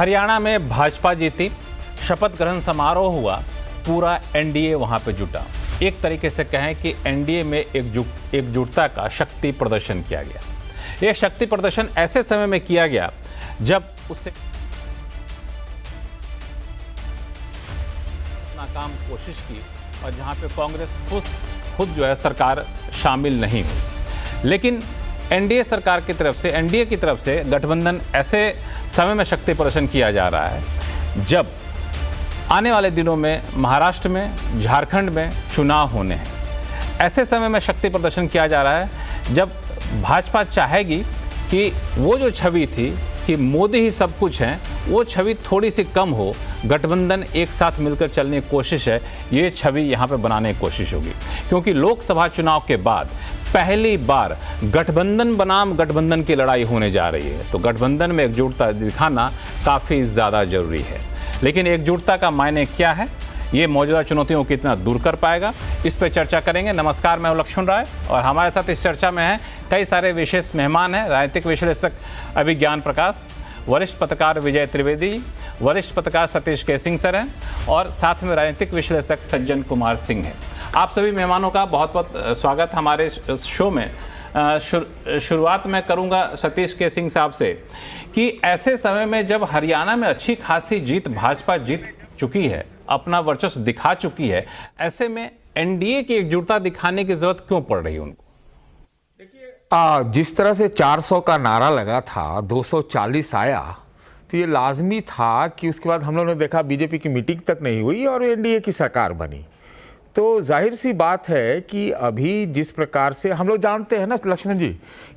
हरियाणा में भाजपा जीती, शपथ ग्रहण समारोह हुआ, पूरा एनडीए वहां पे जुटा। एक तरीके से कहें कि एनडीए में एकजुटता का शक्ति प्रदर्शन किया गया। यह शक्ति प्रदर्शन ऐसे समय में किया गया जब उससे नाकाम कोशिश की और जहां पे कांग्रेस खुद जो है सरकार शामिल नहीं हुई। लेकिन एनडीए सरकार की तरफ से, एनडीए की तरफ से गठबंधन ऐसे समय में शक्ति प्रदर्शन किया जा रहा है जब आने वाले दिनों में महाराष्ट्र में, झारखंड में चुनाव होने हैं। ऐसे समय में शक्ति प्रदर्शन किया जा रहा है जब भाजपा चाहेगी कि वो जो छवि थी कि मोदी ही सब कुछ हैं, वो छवि थोड़ी सी कम हो, गठबंधन एक साथ मिलकर चलने की कोशिश है, ये छवि यहाँ पे बनाने की कोशिश होगी। क्योंकि लोकसभा चुनाव के बाद पहली बार गठबंधन बनाम गठबंधन की लड़ाई होने जा रही है, तो गठबंधन में एकजुटता दिखाना काफ़ी ज़्यादा जरूरी है। लेकिन एकजुटता का मायने क्या है, ये मौजूदा चुनौतियों को कितना दूर कर पाएगा, इस पर चर्चा करेंगे। नमस्कार, मैं हूं लक्ष्मण राय और हमारे साथ इस चर्चा में हैं कई सारे विशेष मेहमान हैं। राजनीतिक विश्लेषक अभिज्ञान प्रकाश, वरिष्ठ पत्रकार विजय त्रिवेदी, वरिष्ठ पत्रकार सतीश केसिंग सर हैं और साथ में राजनीतिक विश्लेषक सज्जन कुमार सिंह हैं। आप सभी मेहमानों का बहुत बहुत स्वागत हमारे शो में। शुरुआत मैं करूंगा सतीश केसिंग साहब से कि ऐसे समय में जब हरियाणा में अच्छी खासी जीत भाजपा जीत चुकी है, अपना वर्चस्व दिखा चुकी है, ऐसे में एनडीए की एकजुटता दिखाने की जरूरत क्यों पड़ रही है उनको? देखिए, जिस तरह से 400 का नारा लगा था, 240 आया, तो ये लाजमी था कि उसके बाद हम लोगों ने देखा बीजेपी की मीटिंग तक नहीं हुई और एनडीए की सरकार बनी। तो जाहिर सी बात है कि अभी जिस प्रकार से हम लोग जानते हैं ना लक्ष्मण जी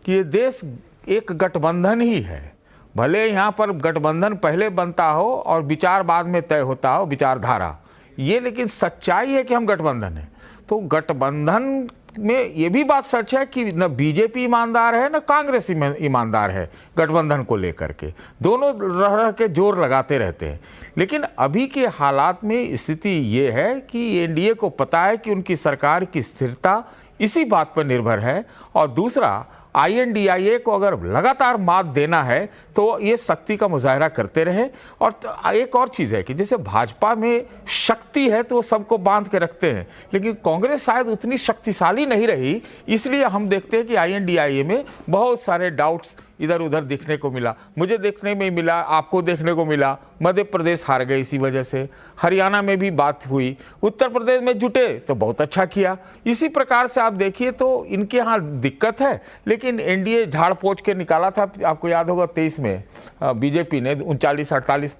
कि ये देश एक गठबंधन ही है। भले यहाँ पर गठबंधन पहले बनता हो और विचार बाद में तय होता हो, विचारधारा, ये लेकिन सच्चाई है कि हम गठबंधन है। तो गठबंधन में ये भी बात सच है कि न बीजेपी ईमानदार है न कांग्रेस ईमानदार है गठबंधन को लेकर के। दोनों रह के जोर लगाते रहते हैं। लेकिन अभी के हालात में स्थिति ये है कि एनडीए को पता है कि उनकी सरकार की स्थिरता इसी बात पर निर्भर है और दूसरा आईएनडीआईए को अगर लगातार मात देना है तो ये शक्ति का मुजाहरा करते रहे। और एक और चीज़ है कि जैसे भाजपा में शक्ति है तो वो सबको बांध के रखते हैं, लेकिन कांग्रेस शायद उतनी शक्तिशाली नहीं रही, इसलिए हम देखते हैं कि आईएनडीआईए में बहुत सारे डाउट्स इधर उधर देखने को मिला। मुझे देखने में मिला, आपको देखने को मिला। मध्य प्रदेश हार गए इसी वजह से, हरियाणा में भी बात हुई, उत्तर प्रदेश में जुटे तो बहुत अच्छा किया। इसी प्रकार से आप देखिए तो इनके यहाँ दिक्कत है, लेकिन एनडीए झाड़ पोंछ के निकाला था। आपको याद होगा 23 में बीजेपी ने 39-48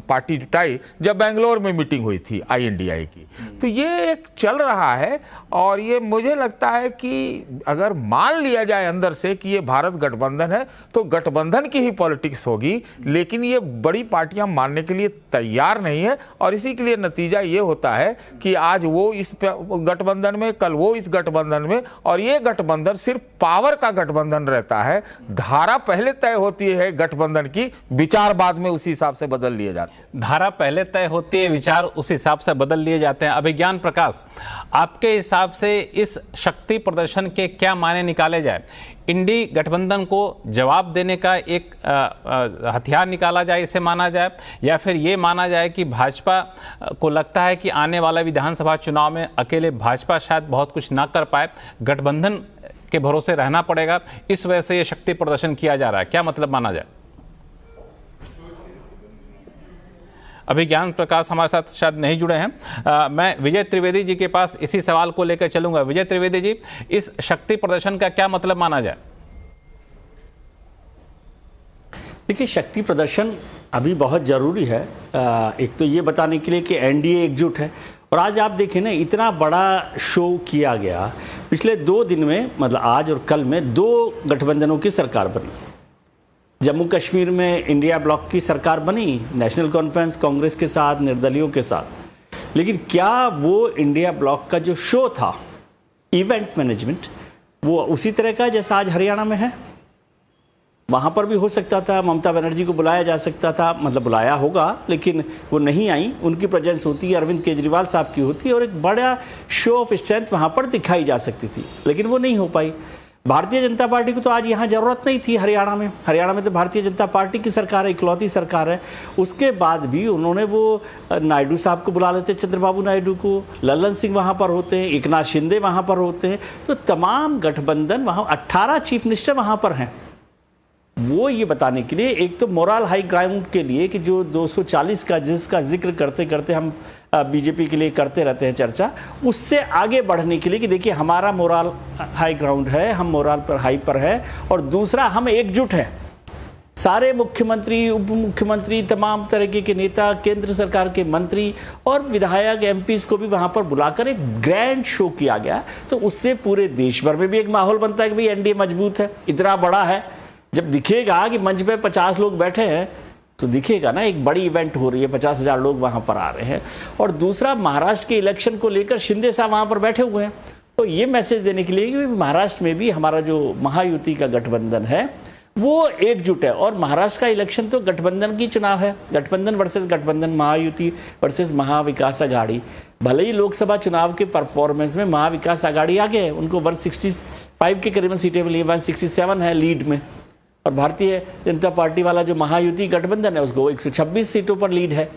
पार्टी जुटाई जब बेंगलोर में मीटिंग हुई थी आईएनडीआई की। तो ये एक चल रहा है और ये मुझे लगता है कि अगर मान लिया जाए अंदर से कि ये भारत गठबंधन है तो गठबंधन की ही पॉलिटिक्स होगी, लेकिन ये बड़ी पार्टियां मानने के लिए तैयार नहीं है और इसी के लिए नतीजा ये होता है कि आज वो इस गठबंधन में, कल वो इस गठबंधन में, और ये गठबंधन सिर्फ पावर का गठबंधन रहता है। धारा पहले तय होती है गठबंधन की, विचार बाद में उसी हिसाब से बदल लिए जाते हैं। धारा पहले तय होती है, विचार उस हिसाब से बदल लिए जाते हैं। अभिज्ञान प्रकाश, आपके हिसाब से इस शक्ति प्रदर्शन के क्या मायने निकाले जाए? इंडी गठबंधन को जवाब देने का एक हथियार निकाला जाए, इसे माना जाए, या फिर ये माना जाए कि भाजपा को लगता है कि आने वाला विधानसभा चुनाव में अकेले भाजपा शायद बहुत कुछ ना कर पाए, गठबंधन के भरोसे रहना पड़ेगा, इस वजह से ये शक्ति प्रदर्शन किया जा रहा है? क्या मतलब माना जाए? अभिज्ञान प्रकाश हमारे साथ शायद नहीं जुड़े हैं। मैं विजय त्रिवेदी जी के पास इसी सवाल को लेकर चलूंगा। विजय त्रिवेदी जी, इस शक्ति प्रदर्शन का क्या मतलब माना जाए? देखिए, शक्ति प्रदर्शन अभी बहुत जरूरी है। एक तो ये बताने के लिए कि एनडीए एकजुट है, और आज आप देखें ना, इतना बड़ा शो किया गया पिछले 2 दिन में, मतलब आज और कल में 2 गठबंधनों की सरकार बनी। जम्मू कश्मीर में इंडिया ब्लॉक की सरकार बनी, नेशनल कॉन्फ्रेंस कांग्रेस के साथ, निर्दलियों के साथ। लेकिन क्या वो इंडिया ब्लॉक का जो शो था, इवेंट मैनेजमेंट, वो उसी तरह का जैसा आज हरियाणा में है? वहाँ पर भी हो सकता था, ममता बनर्जी को बुलाया जा सकता था, मतलब बुलाया होगा, लेकिन वो नहीं आई। उनकी प्रेजेंस होती, अरविंद केजरीवाल साहब की होती और एक बड़ा शो ऑफ स्ट्रेंथ वहाँ पर दिखाई जा सकती थी, लेकिन वो नहीं हो पाई। भारतीय जनता पार्टी को तो आज यहाँ जरूरत नहीं थी। हरियाणा में तो भारतीय जनता पार्टी की सरकार है, इकलौती सरकार है। उसके बाद भी उन्होंने वो नायडू साहब को बुला लेते, चंद्रबाबू नायडू को, लल्लन सिंह वहां पर होते हैं, एकनाथ शिंदे वहां पर होते हैं, तो तमाम गठबंधन वहां 18 चीफ मिनिस्टर वहां पर हैं। वो ये बताने के लिए, एक तो मोरल हाई ग्राउंड के लिए कि जो 240 का जिसका जिक्र करते करते हम बीजेपी के लिए करते रहते हैं चर्चा, उससे आगे बढ़ने के लिए कि देखिए हमारा मोरल हाई ग्राउंड है, हम मोरल पर हाई पर है, और दूसरा हम एकजुट हैं। सारे मुख्यमंत्री, उप मुख्यमंत्री, तमाम तरीके के नेता, केंद्र सरकार के मंत्री और विधायक, एमपीज को भी वहां पर बुलाकर एक ग्रैंड शो किया गया। तो उससे पूरे देश भर में भी एक माहौल बनता है कि भाई एनडीए मजबूत है, इतना बड़ा है। जब दिखेगा कि मंच पे 50 लोग बैठे हैं तो दिखेगा ना, एक बड़ी इवेंट हो रही है, 50,000 लोग वहां पर आ रहे हैं। और दूसरा, महाराष्ट्र के इलेक्शन को लेकर शिंदे साहब वहां पर बैठे हुए हैं, तो ये मैसेज देने के लिए कि महाराष्ट्र में भी हमारा जो महायुति का गठबंधन है वो एकजुट है। और महाराष्ट्र का इलेक्शन तो गठबंधन की चुनाव है, गठबंधन वर्सेस गठबंधन, महायुति वर्सेस महाविकास अघाड़ी। भले ही लोकसभा चुनाव के परफॉर्मेंस में महाविकास अघाड़ी आगे है, उनको 165 के करीबन सीटें मिली, 167 है लीड में, और भारतीय जनता पार्टी वाला जो महायुति गठबंधन है उसको 126 सीटों पर लीड है।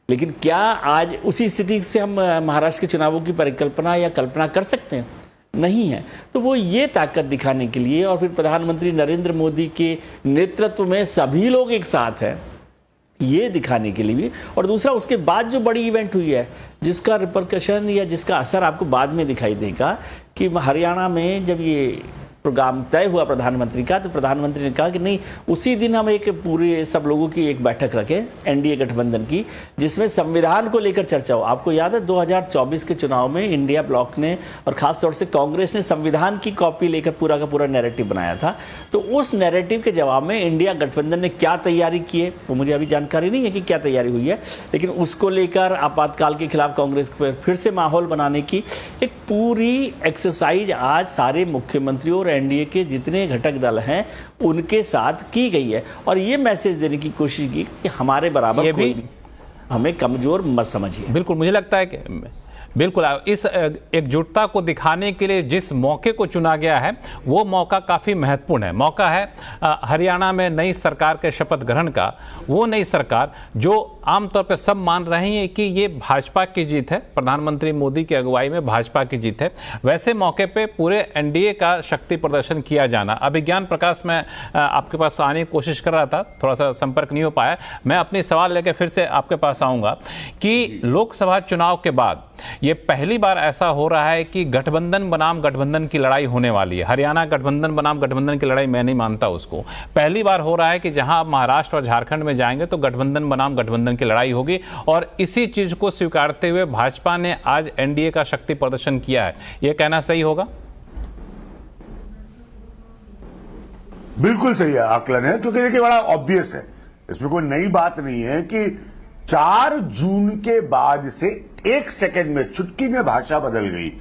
लेकिन क्या आज उसी स्थिति से हम महाराष्ट्र के चुनावों की परिकल्पना या कल्पना कर सकते हैं? नहीं है। तो वो ये ताकत दिखाने के लिए, और फिर प्रधानमंत्री नरेंद्र मोदी के नेतृत्व में सभी लोग एक साथ हैं, ये दिखाने के लिए भी। और दूसरा, उसके बाद जो बड़ी इवेंट हुई है जिसका रिपरकशन या जिसका असर आपको बाद में दिखाई देगा, कि हरियाणा में जब ये प्रोग्राम तय हुआ प्रधानमंत्री का, तो प्रधानमंत्री ने कहा कि नहीं, उसी दिन हम एक पूरे सब लोगों की एक बैठक रखें एनडीए गठबंधन की, जिसमें संविधान को लेकर चर्चा हो। आपको याद है 2024 के चुनाव में इंडिया ब्लॉक ने और खासतौर से कांग्रेस ने संविधान की कॉपी लेकर पूरा का पूरा नैरेटिव बनाया था। तो उस नैरेटिव के जवाब में इंडिया गठबंधन ने क्या तैयारी की है वो मुझे अभी जानकारी नहीं है कि क्या तैयारी हुई है, लेकिन उसको लेकर आपातकाल के खिलाफ कांग्रेस पर फिर से माहौल बनाने की एक पूरी एक्सरसाइज आज सारे मुख्यमंत्रियों और एनडीए के जितने घटक दल हैं उनके साथ की गई है। और ये मैसेज देने की कोशिश की कि हमारे बराबर कोई भी हमें कमजोर मत समझिए। बिल्कुल, मुझे लगता है कि बिल्कुल इस एकजुटता को दिखाने के लिए जिस मौके को चुना गया है वो मौका काफ़ी महत्वपूर्ण है। मौका है हरियाणा में नई सरकार के शपथ ग्रहण का। वो नई सरकार जो आमतौर पर सब मान रहे हैं कि ये भाजपा की जीत है, प्रधानमंत्री मोदी की अगुवाई में भाजपा की जीत है, वैसे मौके पे पूरे एनडीए का शक्ति प्रदर्शन किया जाना। अभी ज्ञान प्रकाश मैं आपके पास आने की कोशिश कर रहा था, थोड़ा सा संपर्क नहीं हो पाया। मैं अपनी सवाल लेकर फिर से आपके पास आऊँगा कि लोकसभा चुनाव के बाद ये पहली बार ऐसा हो रहा है कि गठबंधन बनाम गठबंधन की लड़ाई होने वाली है। हरियाणा गठबंधन बनाम गठबंधन की लड़ाई मैं नहीं मानता उसको। पहली बार हो रहा है कि जहां महाराष्ट्र और झारखंड में जाएंगे तो गठबंधन बनाम गठबंधन की लड़ाई होगी, और इसी चीज को स्वीकारते हुए भाजपा ने आज एनडीए का शक्ति प्रदर्शन किया है। यह कहना सही होगा? बिल्कुल सही आकलन है, क्योंकि देखिए बड़ा ऑब्वियस है, इसमें कोई नई बात नहीं है कि 4 जून के बाद से 1 सेकंड में चुटकी में भाषा बदल गई।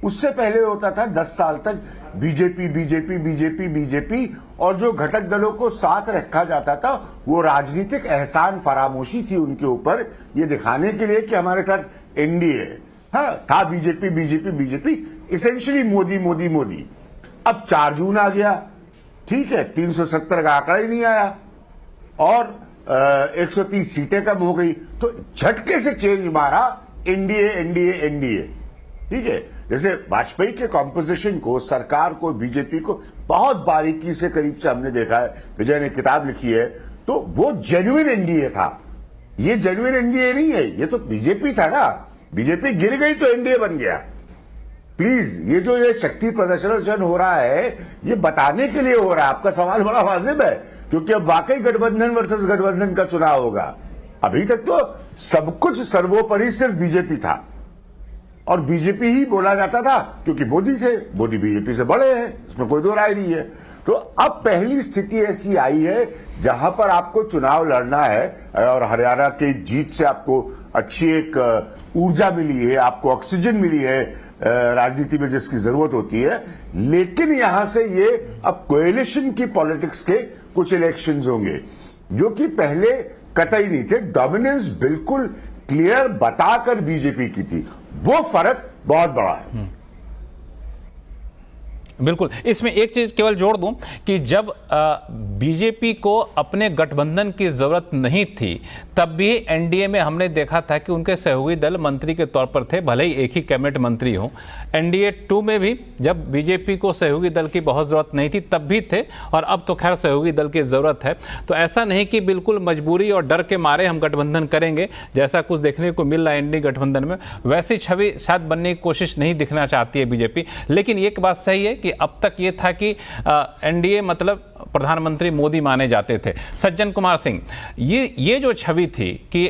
उससे पहले होता था 10 साल तक बीजेपी बीजेपी बीजेपी बीजेपी, और जो घटक दलों को साथ रखा जाता था वो राजनीतिक एहसान फरामोशी थी उनके ऊपर, ये दिखाने के लिए कि हमारे साथ एनडीए है। हाँ, था BJP BJP BJP, essentially Modi Modi Modi. अब 4 जून आ गया, ठीक है, 370 का आंकड़ा ही नहीं आया और 130 सीटें कम हो गई, तो झटके से चेंज मारा एनडीए एनडीए एनडीए। ठीक है, जैसे वाजपेयी के कॉम्पोजिशन को, सरकार को, बीजेपी को बहुत बारीकी से करीब से हमने देखा है, विजय ने किताब लिखी है, तो वो जेन्युइन एनडीए था। ये जेन्युइन एनडीए नहीं है, ये तो बीजेपी था ना, बीजेपी गिर गई तो एनडीए बन गया। प्लीज, ये जो ये शक्ति प्रदर्शन हो रहा है ये बताने के लिए हो रहा है। आपका सवाल बड़ा वाजिब है, क्योंकि अब वाकई गठबंधन वर्सेस गठबंधन का चुनाव होगा। अभी तक तो सब कुछ सर्वोपरि सिर्फ बीजेपी था, और बीजेपी ही बोला जाता था क्योंकि मोदी थे, मोदी बीजेपी से बड़े हैं, इसमें कोई दो राय नहीं है। तो अब पहली स्थिति ऐसी आई है जहां पर आपको चुनाव लड़ना है, और हरियाणा की जीत से आपको अच्छी एक ऊर्जा मिली है, आपको ऑक्सीजन मिली है राजनीति में जिसकी जरूरत होती है। लेकिन यहां से ये अब कोएलिशन की पॉलिटिक्स के कुछ इलेक्शंस होंगे जो कि पहले कतई नहीं थे। डोमिनेंस बिल्कुल क्लियर बताकर बीजेपी की थी, वो फर्क बहुत बड़ा है। बिल्कुल। इसमें एक चीज केवल जोड़ दूं कि जब बीजेपी को अपने गठबंधन की जरूरत नहीं थी, तब भी एनडीए में हमने देखा था कि उनके सहयोगी दल मंत्री के तौर पर थे, भले ही एक ही कैबिनेट मंत्री हो। एनडीए 2 में भी जब बीजेपी को सहयोगी दल की बहुत जरूरत नहीं थी तब भी थे, और अब तो खैर सहयोगी दल की जरूरत है। तो ऐसा नहीं कि बिल्कुल मजबूरी और डर के मारे हम गठबंधन करेंगे, जैसा कुछ देखने को मिल रहा है एनडीए गठबंधन में, वैसी छवि शायद बनने की कोशिश नहीं दिखना चाहती है बीजेपी। लेकिन एक बात सही है कि अब तक ये था कि एनडीए मतलब प्रधानमंत्री मोदी माने जाते थे। सज्जन कुमार सिंह, ये जो छवि थी कि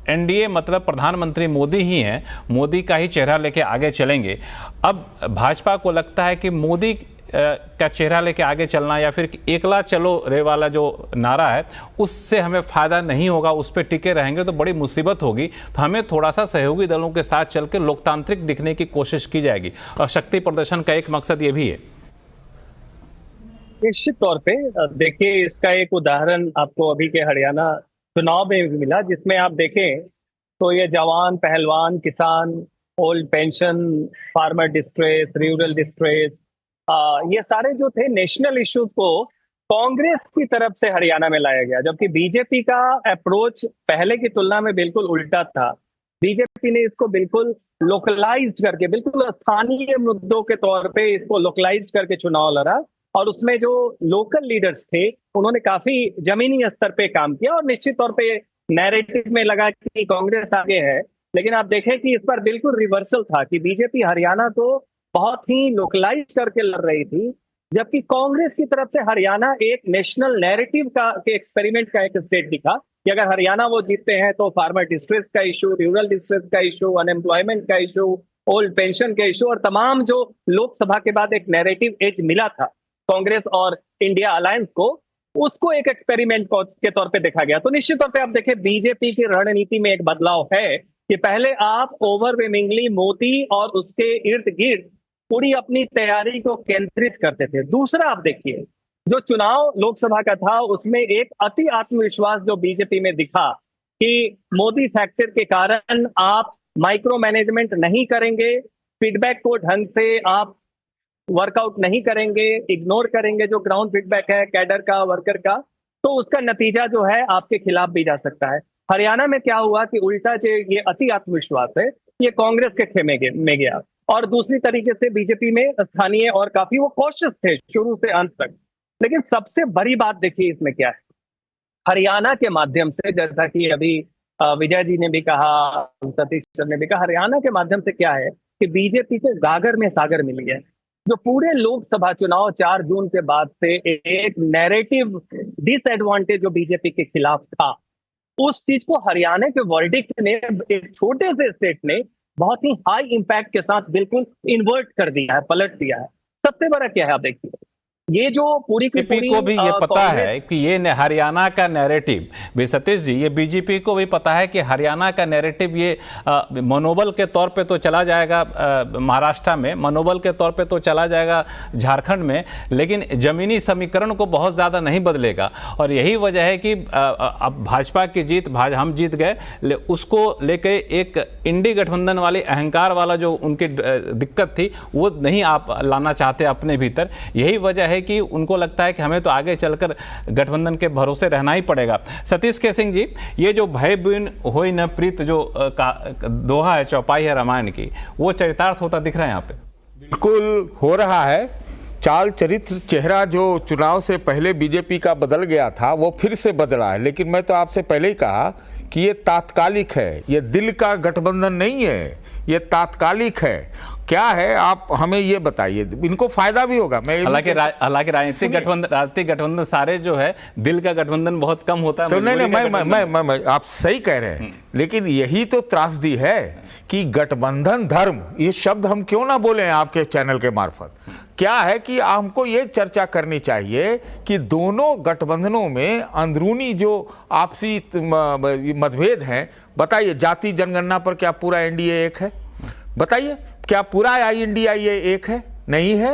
एनडीए मतलब प्रधानमंत्री मोदी ही हैं, मोदी का ही चेहरा लेके आगे चलेंगे, अब भाजपा को लगता है कि मोदी का चेहरा लेके आगे चलना या फिर एकला चलो रे वाला जो नारा है उससे हमें फायदा नहीं होगा, उस पर टिके रहेंगे तो बड़ी मुसीबत होगी। तो हमें थोड़ा सा सहयोगी दलों के साथ चल के लोकतांत्रिक दिखने की कोशिश की जाएगी, और शक्ति प्रदर्शन का एक मकसद ये भी है। निश्चित तौर पे देखिए, इसका एक उदाहरण आपको अभी के हरियाणा चुनाव में भी मिला, जिसमें आप देखें तो ये जवान, पहलवान, किसान, old pension, farmer distress, rural distress, ये सारे जो थे नेशनल इश्यूज को कांग्रेस की तरफ से हरियाणा में लाया गया, जबकि बीजेपी का अप्रोच पहले की तुलना में बिल्कुल उल्टा था। बीजेपी ने इसको बिल्कुल लोकलाइज्ड करके, बिल्कुल स्थानीय मुद्दों के तौर पे इसको लोकलाइज्ड करके चुनाव लड़ा, और उसमें जो लोकल लीडर्स थे उन्होंने काफी जमीनी स्तर पे काम किया, और निश्चित तौर पे नैरेटिव में लगा कि कांग्रेस आगे है। लेकिन आप देखें कि इस पर बिल्कुल रिवर्सल था कि बीजेपी हरियाणा को बहुत ही लोकलाइज करके लड़ रही थी, जबकि कांग्रेस की तरफ से हरियाणा एक नेशनल नैरेटिव का एक्सपेरिमेंट का एक स्टेट दिखा कि अगर हरियाणा वो जीतते हैं तो फार्मर डिस्ट्रेस का इशू, रूरल डिस्ट्रेस का इशू, अनएम्प्लॉयमेंट का इशू, ओल्ड पेंशन के इशू, और तमाम जो लोकसभा के बाद एक नैरेटिव एज मिला था कांग्रेस और इंडिया अलायंस को, उसको एक एक्सपेरिमेंट के तौर पे देखा गया। तो निश्चित तौर पे आप देखें बीजेपी की रणनीति में एक बदलाव है कि पहले आप ओवरवेलमिंगली मोदी और उसके इर्द गिर्द पूरी अपनी तैयारी को केंद्रित करते थे। दूसरा आप देखिए, जो चुनाव लोकसभा का था उसमें एक अति आत्मविश्वास जो बीजेपी में दिखा कि मोदी फैक्टर के कारण आप माइक्रो मैनेजमेंट नहीं करेंगे, फीडबैक को ढंग से आप वर्कआउट नहीं करेंगे, इग्नोर करेंगे जो ग्राउंड फीडबैक है कैडर का, वर्कर का, तो उसका नतीजा जो है आपके खिलाफ भी जा सकता है। हरियाणा में क्या हुआ कि उल्टा जो ये अति आत्मविश्वास है ये कांग्रेस के खेमे में गया, और दूसरी तरीके से बीजेपी में स्थानीय और काफी वो कॉशियस थे शुरू से अंत तक। लेकिन सबसे बड़ी बात देखिए इसमें क्या है, हरियाणा के माध्यम से, जैसा कि अभी विजय जी ने भी कहा, सतीश चंद्र ने भी कहा, हरियाणा के माध्यम से क्या है कि बीजेपी को गागर में सागर मिल गया। जो पूरे लोकसभा चुनाव 4 जून के बाद से एक नैरेटिव डिसएडवांटेज जो बीजेपी के खिलाफ था, उस चीज को हरियाणा के वर्डिक्ट ने, एक छोटे से स्टेट ने बहुत ही हाई इंपैक्ट के साथ बिल्कुल इन्वर्ट कर दिया है, पलट दिया है। सबसे बड़ा क्या है आप देखिए, ये जो पूरी की पूरी को भी ये पता है कि ये हरियाणा का नैरेटिव भी, सतीश जी, ये बीजेपी को भी पता है कि हरियाणा का नैरेटिव ये मनोबल के तौर पे तो चला जाएगा महाराष्ट्र में, मनोबल के तौर पे तो चला जाएगा झारखंड में, लेकिन जमीनी समीकरण को बहुत ज़्यादा नहीं बदलेगा। और यही वजह है कि अब भाजपा की जीत, हम जीत गए, उसको लेके एक इंडी गठबंधन वाली अहंकार वाला जो उनकी दिक्कत थी वो नहीं आप लाना चाहते अपने भीतर। यही वजह है कि उनको लगता है कि हमें तो आगे चलकर गठबंधन के भरोसे रहना ही पड़ेगा। सतीश के सिंह जी, ये जो भय बिन होई न प्रीत जो दोहा है, चौपाई है रामायण की, वो चरितार्थ होता दिख रहा है यहाँ पे? बिल्कुल हो रहा है। चाल चरित्र चेहरा जो चुनाव से पहले बीजेपी का बदल गया था वो फिर से बदला है। लेकिन मैं तो आपसे पहले ही कहा कि ये तात्कालिक है, ये दिल का गठबंधन नहीं है, ये तात्कालिक है। क्या है आप हमें ये बताइए, इनको फायदा भी होगा। मैं हालांकि राजनीतिक गठबंधन सारे जो है, दिल का गठबंधन बहुत कम होता है। तो नहीं, मैं आप सही कह रहे हैं, लेकिन यही तो त्रासदी है कि गठबंधन धर्म, ये शब्द हम क्यों ना बोले आपके चैनल के मार्फत। क्या है कि हमको ये चर्चा करनी चाहिए कि दोनों गठबंधनों में अंदरूनी जो आपसी मतभेद हैं, बताइए जाति जनगणना पर क्या पूरा एनडीए एक है? बताइए, क्या पूरा एनडीए एक है? नहीं है।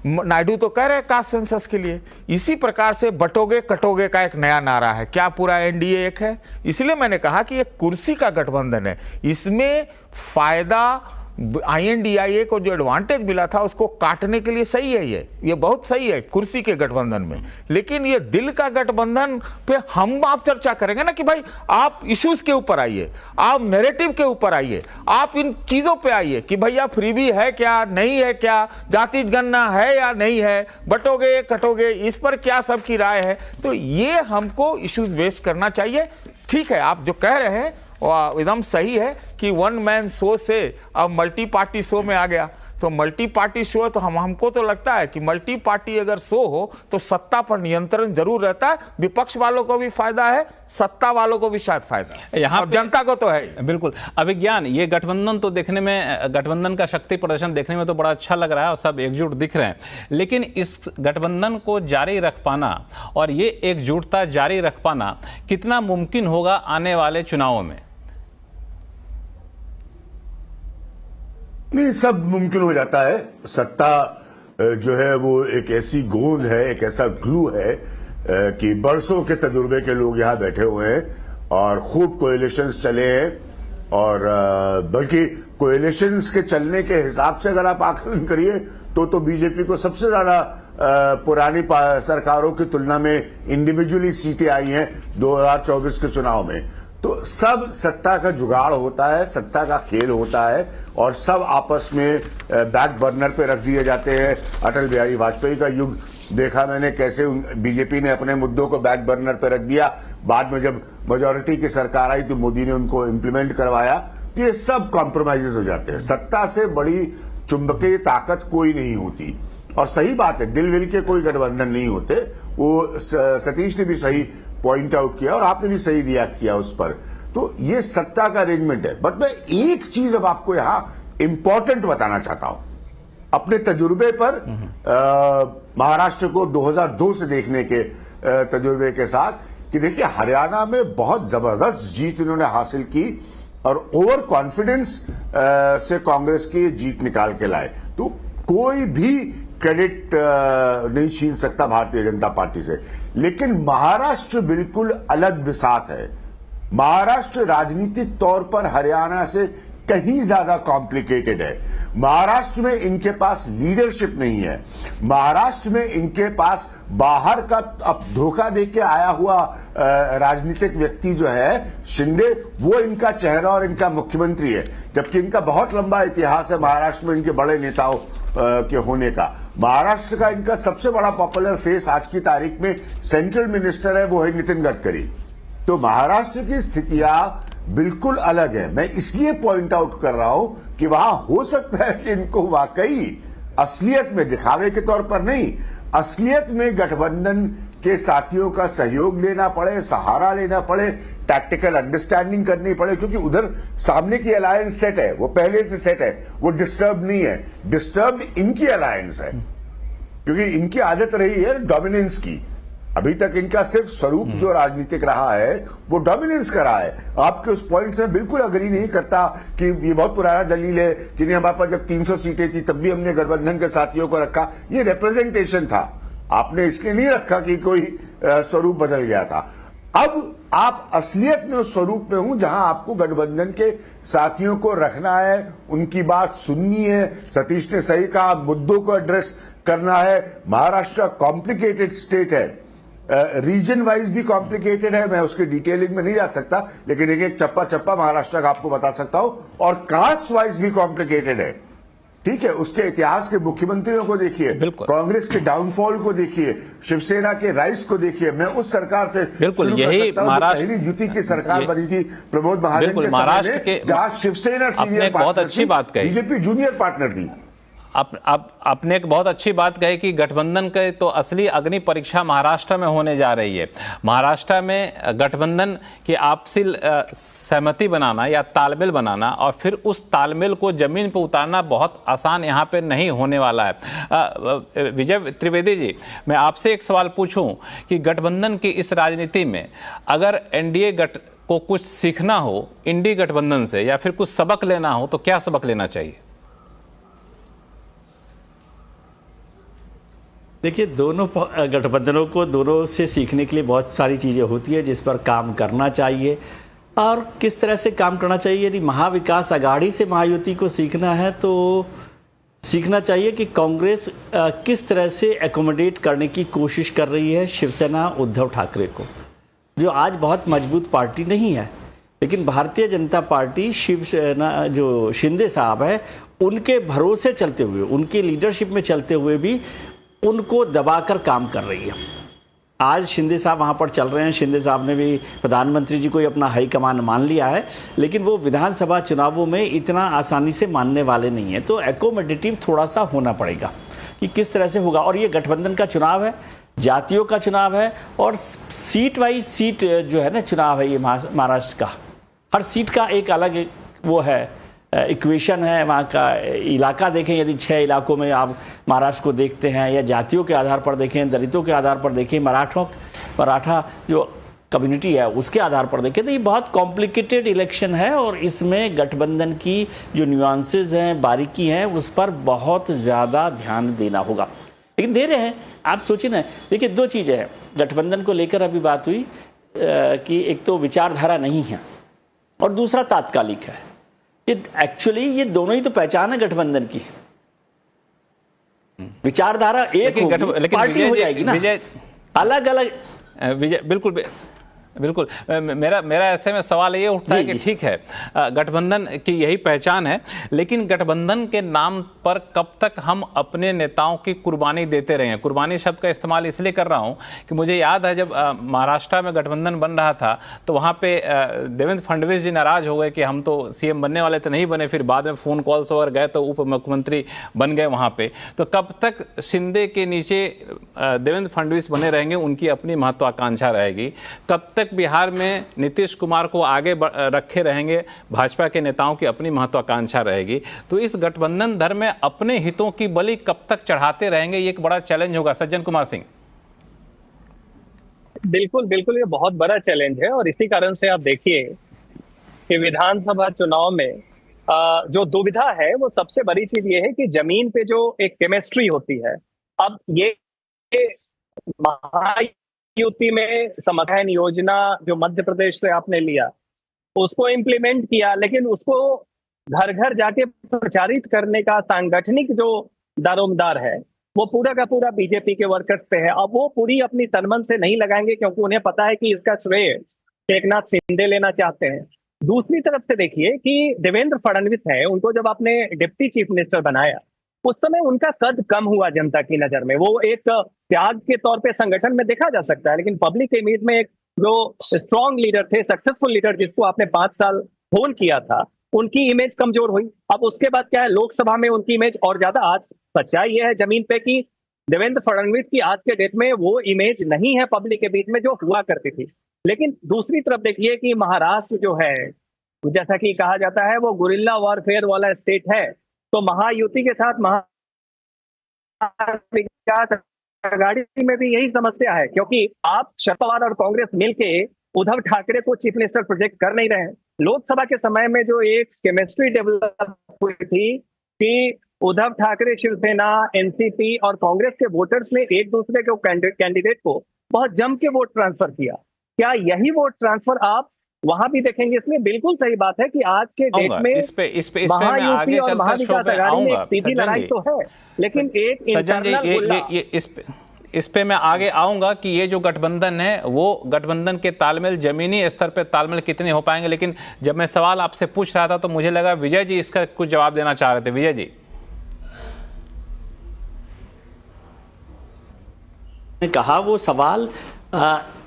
नायडू तो कह रहे हैं कास्ट सेंसस के लिए। इसी प्रकार से बटोगे कटोगे का एक नया नारा है। क्या पूरा एनडीए एक है? इसलिए मैंने कहा कि एक कुर्सी का गठबंधन है, इसमें फायदा INDIA को जो एडवांटेज मिला था उसको काटने के लिए सही है, ये बहुत सही है कुर्सी के गठबंधन में। लेकिन ये दिल का गठबंधन पे हम आप चर्चा करेंगे ना कि भाई आप इश्यूज के ऊपर आइए, आप नैरेटिव के ऊपर आइए, आप इन चीजों पे आइए कि भैया फ्रीबी है क्या, नहीं है क्या, जाति जनगणना है या नहीं है, बटोगे कटोगे, इस पर क्या सबकी राय है। तो ये हमको इश्यूज वेस्ट करना चाहिए। ठीक है, आप जो कह रहे हैं एकदम सही है कि वन मैन शो से अब मल्टी पार्टी शो में आ गया। तो मल्टी पार्टी शो तो हमको तो लगता है कि मल्टी पार्टी अगर शो हो तो सत्ता पर नियंत्रण जरूर रहता है, विपक्ष वालों को भी फायदा है, सत्ता वालों को भी शायद फायदा है, यहाँ और जनता को तो है। बिल्कुल। अभिज्ञान, ये गठबंधन तो देखने में, गठबंधन का शक्ति प्रदर्शन देखने में तो बड़ा अच्छा लग रहा है और सब एकजुट दिख रहे हैं, लेकिन इस गठबंधन को जारी रख पाना और ये एकजुटता जारी रख पाना कितना मुमकिन होगा आने वाले चुनावों में? नहीं, सब मुमकिन हो जाता है। सत्ता जो है वो एक ऐसी गोंद है, एक ऐसा ग्लू है कि बरसों के तजुर्बे के लोग यहां बैठे हुए हैं और खूब कोएलिशंस चले हैं, और बल्कि कोएलिशंस के चलने के हिसाब से अगर आप आकलन करिए तो बीजेपी को सबसे ज्यादा पुरानी सरकारों की तुलना में इंडिविजुअली सीटें आई हैं 2024 के चुनाव में। तो सब सत्ता का जुगाड़ होता है, सत्ता का खेल होता है, और सब आपस में बैक बर्नर पे रख दिए जाते हैं। अटल बिहारी वाजपेयी का युग देखा मैंने, कैसे बीजेपी ने अपने मुद्दों को बैक बर्नर पे रख दिया, बाद में जब मेजॉरिटी की सरकार आई तो मोदी ने उनको इम्प्लीमेंट करवाया। तो ये सब कॉम्प्रोमाइजेस हो जाते हैं। सत्ता से बड़ी चुंबकीय ताकत कोई नहीं होती, और सही बात है, दिल विल के कोई गठबंधन नहीं होते। वो सतीश ने भी सही पॉइंट आउट किया और आपने भी सही रिएक्ट किया उस पर। तो ये सत्ता का अरेंजमेंट है। बट मैं एक चीज अब आपको यहां इंपॉर्टेंट बताना चाहता हूं अपने तजुर्बे पर, महाराष्ट्र को 2002 से देखने के तजुर्बे के साथ, कि देखिए हरियाणा में बहुत जबरदस्त जीत इन्होंने हासिल की और ओवर कॉन्फिडेंस से कांग्रेस की जीत निकाल के लाए। तो कोई भी क्रेडिट नहीं छीन सकता भारतीय जनता पार्टी से। लेकिन महाराष्ट्र बिल्कुल अलग बिसात है। महाराष्ट्र राजनीतिक तौर पर हरियाणा से कहीं ज्यादा कॉम्प्लिकेटेड है। महाराष्ट्र में इनके पास लीडरशिप नहीं है। महाराष्ट्र में इनके पास बाहर का अब धोखा देके आया हुआ राजनीतिक व्यक्ति जो है शिंदे, वो इनका चेहरा और इनका मुख्यमंत्री है, जबकि इनका बहुत लंबा इतिहास है महाराष्ट्र में इनके बड़े नेताओं के होने का। महाराष्ट्र का इनका सबसे बड़ा पॉपुलर फेस आज की तारीख में सेंट्रल मिनिस्टर है, वो है नितिन गडकरी। तो महाराष्ट्र की स्थितियां बिल्कुल अलग है। मैं इसलिए पॉइंट आउट कर रहा हूं कि वहां हो सकता है कि इनको वाकई असलियत में, दिखावे के तौर पर नहीं, असलियत में गठबंधन के साथियों का सहयोग लेना पड़े, सहारा लेना पड़े, टैक्टिकल अंडरस्टैंडिंग करनी पड़े, क्योंकि उधर सामने की अलायंस सेट है, वो पहले से सेट है, वो डिस्टर्ब नहीं है। डिस्टर्ब इनकी अलायंस है, क्योंकि इनकी आदत रही है डोमिनेंस की। अभी तक इनका सिर्फ स्वरूप जो राजनीतिक रहा है वो डोमिनेंस का रहा है। आपके उस पॉइंट से बिल्कुल अग्री नहीं करता कि ये बहुत पुराना दलील है कि नहीं, हमारे पास जब 300 सीटें थी तब भी हमने गठबंधन के साथियों को रखा। ये रिप्रेजेंटेशन था, आपने इसलिए नहीं रखा कि कोई स्वरूप बदल गया था। अब आप असलियत में उस स्वरूप में हूं जहां आपको गठबंधन के साथियों को रखना है, उनकी बात सुननी है। सतीश ने सही कहा, मुद्दों को एड्रेस करना है। महाराष्ट्र कॉम्प्लिकेटेड स्टेट है, रीजन वाइज भी कॉम्प्लिकेटेड है, मैं उसकी डिटेलिंग में नहीं जा सकता, लेकिन एक चप्पा चप्पा महाराष्ट्र का आपको बता सकता हूं। और कास्ट वाइज भी कॉम्प्लिकेटेड है, ठीक है। उसके इतिहास के मुख्यमंत्रियों को देखिए, कांग्रेस के डाउनफॉल को देखिए, शिवसेना के राइज को देखिए। मैं उस सरकार से बिल्कुल यही महाराष्ट्र पहली युति की सरकार बनी थी प्रमोद महाजन के महाराष्ट्र के, जहां शिवसेना सीनियर बहुत अच्छी बात कही, बीजेपी जूनियर पार्टनर थी। आपने एक बहुत अच्छी बात कही कि गठबंधन के तो असली अग्नि परीक्षा महाराष्ट्र में होने जा रही है। महाराष्ट्र में गठबंधन की आपसी सहमति बनाना या तालमेल बनाना और फिर उस तालमेल को जमीन पर उतारना बहुत आसान यहाँ पे नहीं होने वाला है। विजय त्रिवेदी जी, मैं आपसे एक सवाल पूछूं कि गठबंधन की इस राजनीति में अगर एनडीए को कुछ सीखना हो इंडी गठबंधन से या फिर कुछ सबक लेना हो तो क्या सबक लेना चाहिए? देखिए, दोनों गठबंधनों को दोनों से सीखने के लिए बहुत सारी चीज़ें होती है जिस पर काम करना चाहिए। और किस तरह से काम करना चाहिए। यदि महाविकास आघाड़ी से महायुति को सीखना है तो सीखना चाहिए कि कांग्रेस किस तरह से एकोमोडेट करने की कोशिश कर रही है शिवसेना उद्धव ठाकरे को, जो आज बहुत मजबूत पार्टी नहीं है। लेकिन भारतीय जनता पार्टी शिवसेना जो शिंदे साहब है उनके भरोसे चलते हुए, उनकी लीडरशिप में चलते हुए भी उनको दबाकर काम कर रही है। आज शिंदे साहब वहाँ पर चल रहे हैं, शिंदे साहब ने भी प्रधानमंत्री जी को ही अपना हाईकमान मान लिया है, लेकिन वो विधानसभा चुनावों में इतना आसानी से मानने वाले नहीं है। तो एकोमोडेटिव थोड़ा सा होना पड़ेगा कि किस तरह से होगा। और ये गठबंधन का चुनाव है, जातियों का चुनाव है, और सीट वाइज सीट जो है ना चुनाव है ये महाराष्ट्र का, हर सीट का एक अलग वो है इक्वेशन है। वहाँ का इलाका देखें, यदि 6 इलाकों में आप महाराष्ट्र को देखते हैं, या जातियों के आधार पर देखें, दलितों के आधार पर देखें, मराठा जो कम्युनिटी है उसके आधार पर देखें, तो ये बहुत कॉम्प्लिकेटेड इलेक्शन है। और इसमें गठबंधन की जो न्यूआंसेस हैं, बारीकी हैं, उस पर बहुत ज़्यादा ध्यान देना होगा। लेकिन दे रहे हैं। आप सोचिए ना, देखिए 2 चीज़ें हैं गठबंधन को लेकर अभी बात हुई कि एक तो विचारधारा नहीं है और दूसरा तात्कालिक है। ये एक्चुअली ये दोनों ही तो पहचान है गठबंधन की। विचारधारा एक होगी, लेकिन पार्टी हो जाएगी ना, अलग अलग। विजय बिल्कुल मेरा ऐसे में सवाल ये उठता है कि ठीक है गठबंधन की यही पहचान है, लेकिन गठबंधन के नाम पर कब तक हम अपने नेताओं की कुर्बानी देते रहे हैं। कुर्बानी शब्द का इस्तेमाल इसलिए कर रहा हूं कि मुझे याद है जब महाराष्ट्र में गठबंधन बन रहा था तो वहां पे देवेंद्र फडणवीस जी नाराज हो गए कि हम तो सीएम बनने वाले तो नहीं बने, फिर बाद में फोन कॉल्स वगैरह गए तो उप मुख्यमंत्री बन गए वहां पे। तो कब तक शिंदे के नीचे देवेंद्र फडणवीस बने रहेंगे, उनकी अपनी महत्वाकांक्षा रहेगी। कब तक बिहार में नीतीश कुमार को आगे रखे रहेंगे, भाजपा के नेताओं की अपनी महत्वाकांक्षा रहेगी। तो इस गठबंधन धर्म में अपने हितों की बलि कब तक चढ़ाते रहेंगे, ये एक बड़ा चैलेंज होगा। सज्जन कुमार सिंह। बिल्कुल बिल्कुल, ये बहुत बड़ा चैलेंज है। और इसी कारण से आप देखिए कि विधानसभा चुनाव में जो दुविधा है वो सबसे बड़ी चीज ये है कि जमीन पे जो एक केमिस्ट्री होती है, अब ये महायुति में समाधान योजना जो मध्य प्रदेश से आपने लिया उसको इम्प्लीमेंट किया, लेकिन उसको घर घर जाके प्रचारित करने का सांगठनिक जो दारोमदार है वो पूरा का पूरा बीजेपी के वर्कर्स पे है। अब वो पूरी अपनी तनमन से नहीं लगाएंगे क्योंकि उन्हें पता है कि इसका श्रेय एकनाथ शिंदे लेना चाहते हैं। दूसरी तरफ से देखिए कि देवेंद्र फडणवीस है, उनको जब आपने डिप्टी चीफ मिनिस्टर बनाया उस समय उनका कद कम हुआ जनता की नजर में। वो एक त्याग के तौर पे संगठन में देखा जा सकता है, लेकिन पब्लिक इमेज में एक जो स्ट्रॉन्ग लीडर थे, सक्सेसफुल लीडर जिसको आपने 5 साल होल्ड किया था, उनकी इमेज कमजोर हुई। अब उसके बाद क्या है, लोकसभा में उनकी इमेज और ज्यादा। आज सच्चाई यह है जमीन पे कि देवेंद्र फडणवीस की आज के डेट में वो इमेज नहीं है पब्लिक के बीच में जो हुआ करती थी। लेकिन दूसरी तरफ देखिए कि महाराष्ट्र जो है, जैसा कि कहा जाता है, वो गुरिल्ला वॉरफेयर वाला स्टेट है। तो महायुति के साथ महाविकास आघाड़ी में भी यही समस्या है, क्योंकि आप शरद पवार और कांग्रेस मिलके उद्धव ठाकरे को चीफ मिनिस्टर प्रोजेक्ट कर नहीं रहे हैं। लोकसभा के समय में जो एक केमिस्ट्री डेवलप हुई थी कि उद्धव ठाकरे, शिवसेना, एनसीपी और कांग्रेस के वोटर्स ने एक दूसरे के कैंडिडेट को बहुत जम के वोट ट्रांसफर किया। क्या यही वोट ट्रांसफर आप वहां भी देखेंगे? इसलिए बिल्कुल सही बात है कि आज के डेट में इस पे मैं आगे चलकर शो पे आऊंगा। सीधी लड़ाई तो है, लेकिन एक इंटरनल इस पे मैं आगे आऊंगा कि ये जो गठबंधन है वो गठबंधन के तालमेल जमीनी स्तर पे तालमेल कितने हो पाएंगे। लेकिन जब मैं सवाल आपसे पूछ रहा था तो मुझे लगा विजय जी इसका कुछ जवाब देना चाह रहे थे। विजय जी ने कहा वो सवाल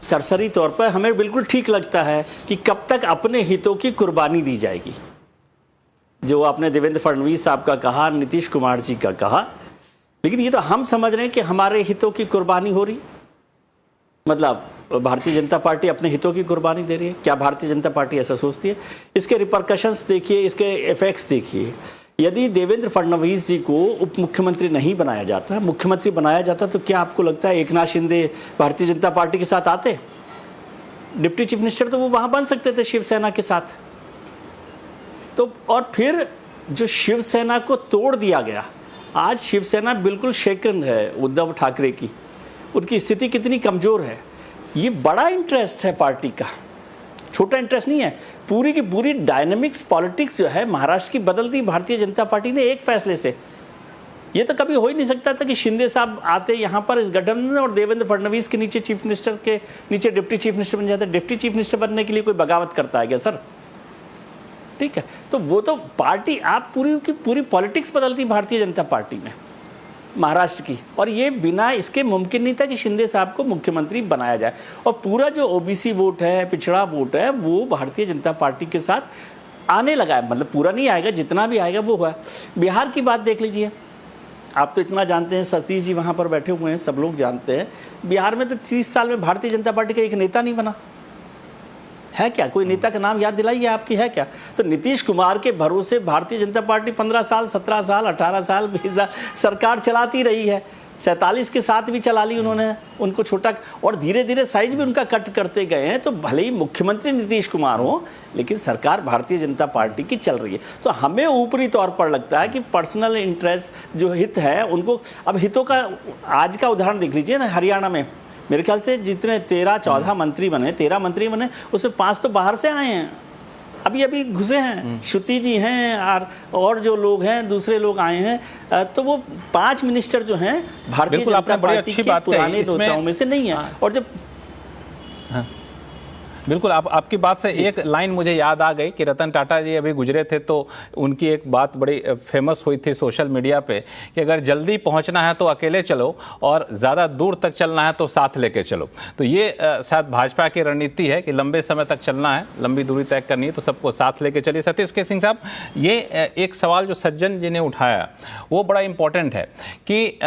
सरसरी तौर पर हमें बिल्कुल ठीक लगता है कि कब तक अपने हितों की कुर्बानी दी जाएगी। जो आपने देवेंद्र फडणवीस साहब का कहा, नीतीश कुमार जी का कहा, लेकिन ये तो हम समझ रहे हैं कि हमारे हितों की कुर्बानी हो रही, मतलब भारतीय जनता पार्टी अपने हितों की कुर्बानी दे रही है। क्या भारतीय जनता पार्टी ऐसा सोचती है? इसके रिपरकशंस देखिए, इसके इफेक्ट्स देखिए। यदि देवेंद्र फडणवीस जी को उप मुख्यमंत्री नहीं बनाया जाता, मुख्यमंत्री बनाया जाता, तो क्या आपको लगता है एकनाथ शिंदे भारतीय जनता पार्टी के साथ आते? डिप्टी चीफ मिनिस्टर तो वो वहां बन सकते थे शिवसेना के साथ। तो और फिर जो शिवसेना को तोड़ दिया गया, आज शिवसेना बिल्कुल शेकन है उद्धव ठाकरे की, उनकी स्थिति कितनी कमजोर है। ये बड़ा इंटरेस्ट है पार्टी का, छोटा इंटरेस्ट नहीं है। पूरी की पूरी डायनेमिक्स पॉलिटिक्स जो है महाराष्ट्र की बदल दी भारतीय जनता पार्टी ने एक फैसले से। ये तो कभी हो ही नहीं सकता था कि शिंदे साहब आते यहाँ पर इस गठबंधन और देवेंद्र फडणवीस के नीचे चीफ मिनिस्टर के नीचे डिप्टी चीफ मिनिस्टर बन जाते। डिप्टी चीफ मिनिस्टर बनने के लिए कोई बगावत करता है क्या सर? ठीक है, तो वो तो पार्टी आप पूरी की पूरी पॉलिटिक्स बदलती भारतीय जनता पार्टी में महाराष्ट्र की, और ये बिना इसके मुमकिन नहीं था कि शिंदे साहब को मुख्यमंत्री बनाया जाए। और पूरा जो ओबीसी वोट है, पिछड़ा वोट है, वो भारतीय जनता पार्टी के साथ आने लगा है। मतलब पूरा नहीं आएगा, जितना भी आएगा वो हुआ। बिहार की बात देख लीजिए, आप तो इतना जानते हैं, सतीश जी वहां पर बैठे हुए हैं, सब लोग जानते हैं। बिहार में तो 30 साल में भारतीय जनता पार्टी का एक नेता नहीं बना है। क्या कोई नेता का नाम याद दिलाइए आपकी है क्या? तो नीतीश कुमार के भरोसे भारतीय जनता पार्टी 15 साल, 17 साल, 18 साल, 20 साल सरकार चलाती रही है। 47 के साथ भी चला ली उन्होंने, उनको छोटा, और धीरे धीरे साइज भी उनका कट करते गए हैं। तो भले ही मुख्यमंत्री नीतीश कुमार हो, लेकिन सरकार भारतीय जनता पार्टी की चल रही है। तो हमें ऊपरी तौर पर लगता है कि पर्सनल इंटरेस्ट जो हित है उनको, अब हितों का आज का उदाहरण देख लीजिए ना, हरियाणा में मेरे ख्याल से जितने 13-14 मंत्री बने, 13 मंत्री बने, उसमें 5 तो बाहर से आए हैं, अभी घुसे हैं। श्रुति जी हैं और जो लोग हैं दूसरे लोग आए हैं। तो वो 5 मिनिस्टर जो हैं भारतीय जनता पार्टी के पुराने नेताओं में से नहीं है। और जब बिल्कुल आपकी बात से एक लाइन मुझे याद आ गई कि रतन टाटा जी अभी गुजरे थे, तो उनकी एक बात बड़ी फेमस हुई थी सोशल मीडिया पे कि अगर जल्दी पहुंचना है तो अकेले चलो और ज़्यादा दूर तक चलना है तो साथ लेके चलो। तो ये शायद भाजपा की रणनीति है कि लंबे समय तक चलना है, लंबी दूरी तय करनी है तो सबको साथ लेके चलिए। सतीश के सिंह साहब, ये एक सवाल जो सज्जन जी ने उठाया वो बड़ा इंपॉर्टेंट है कि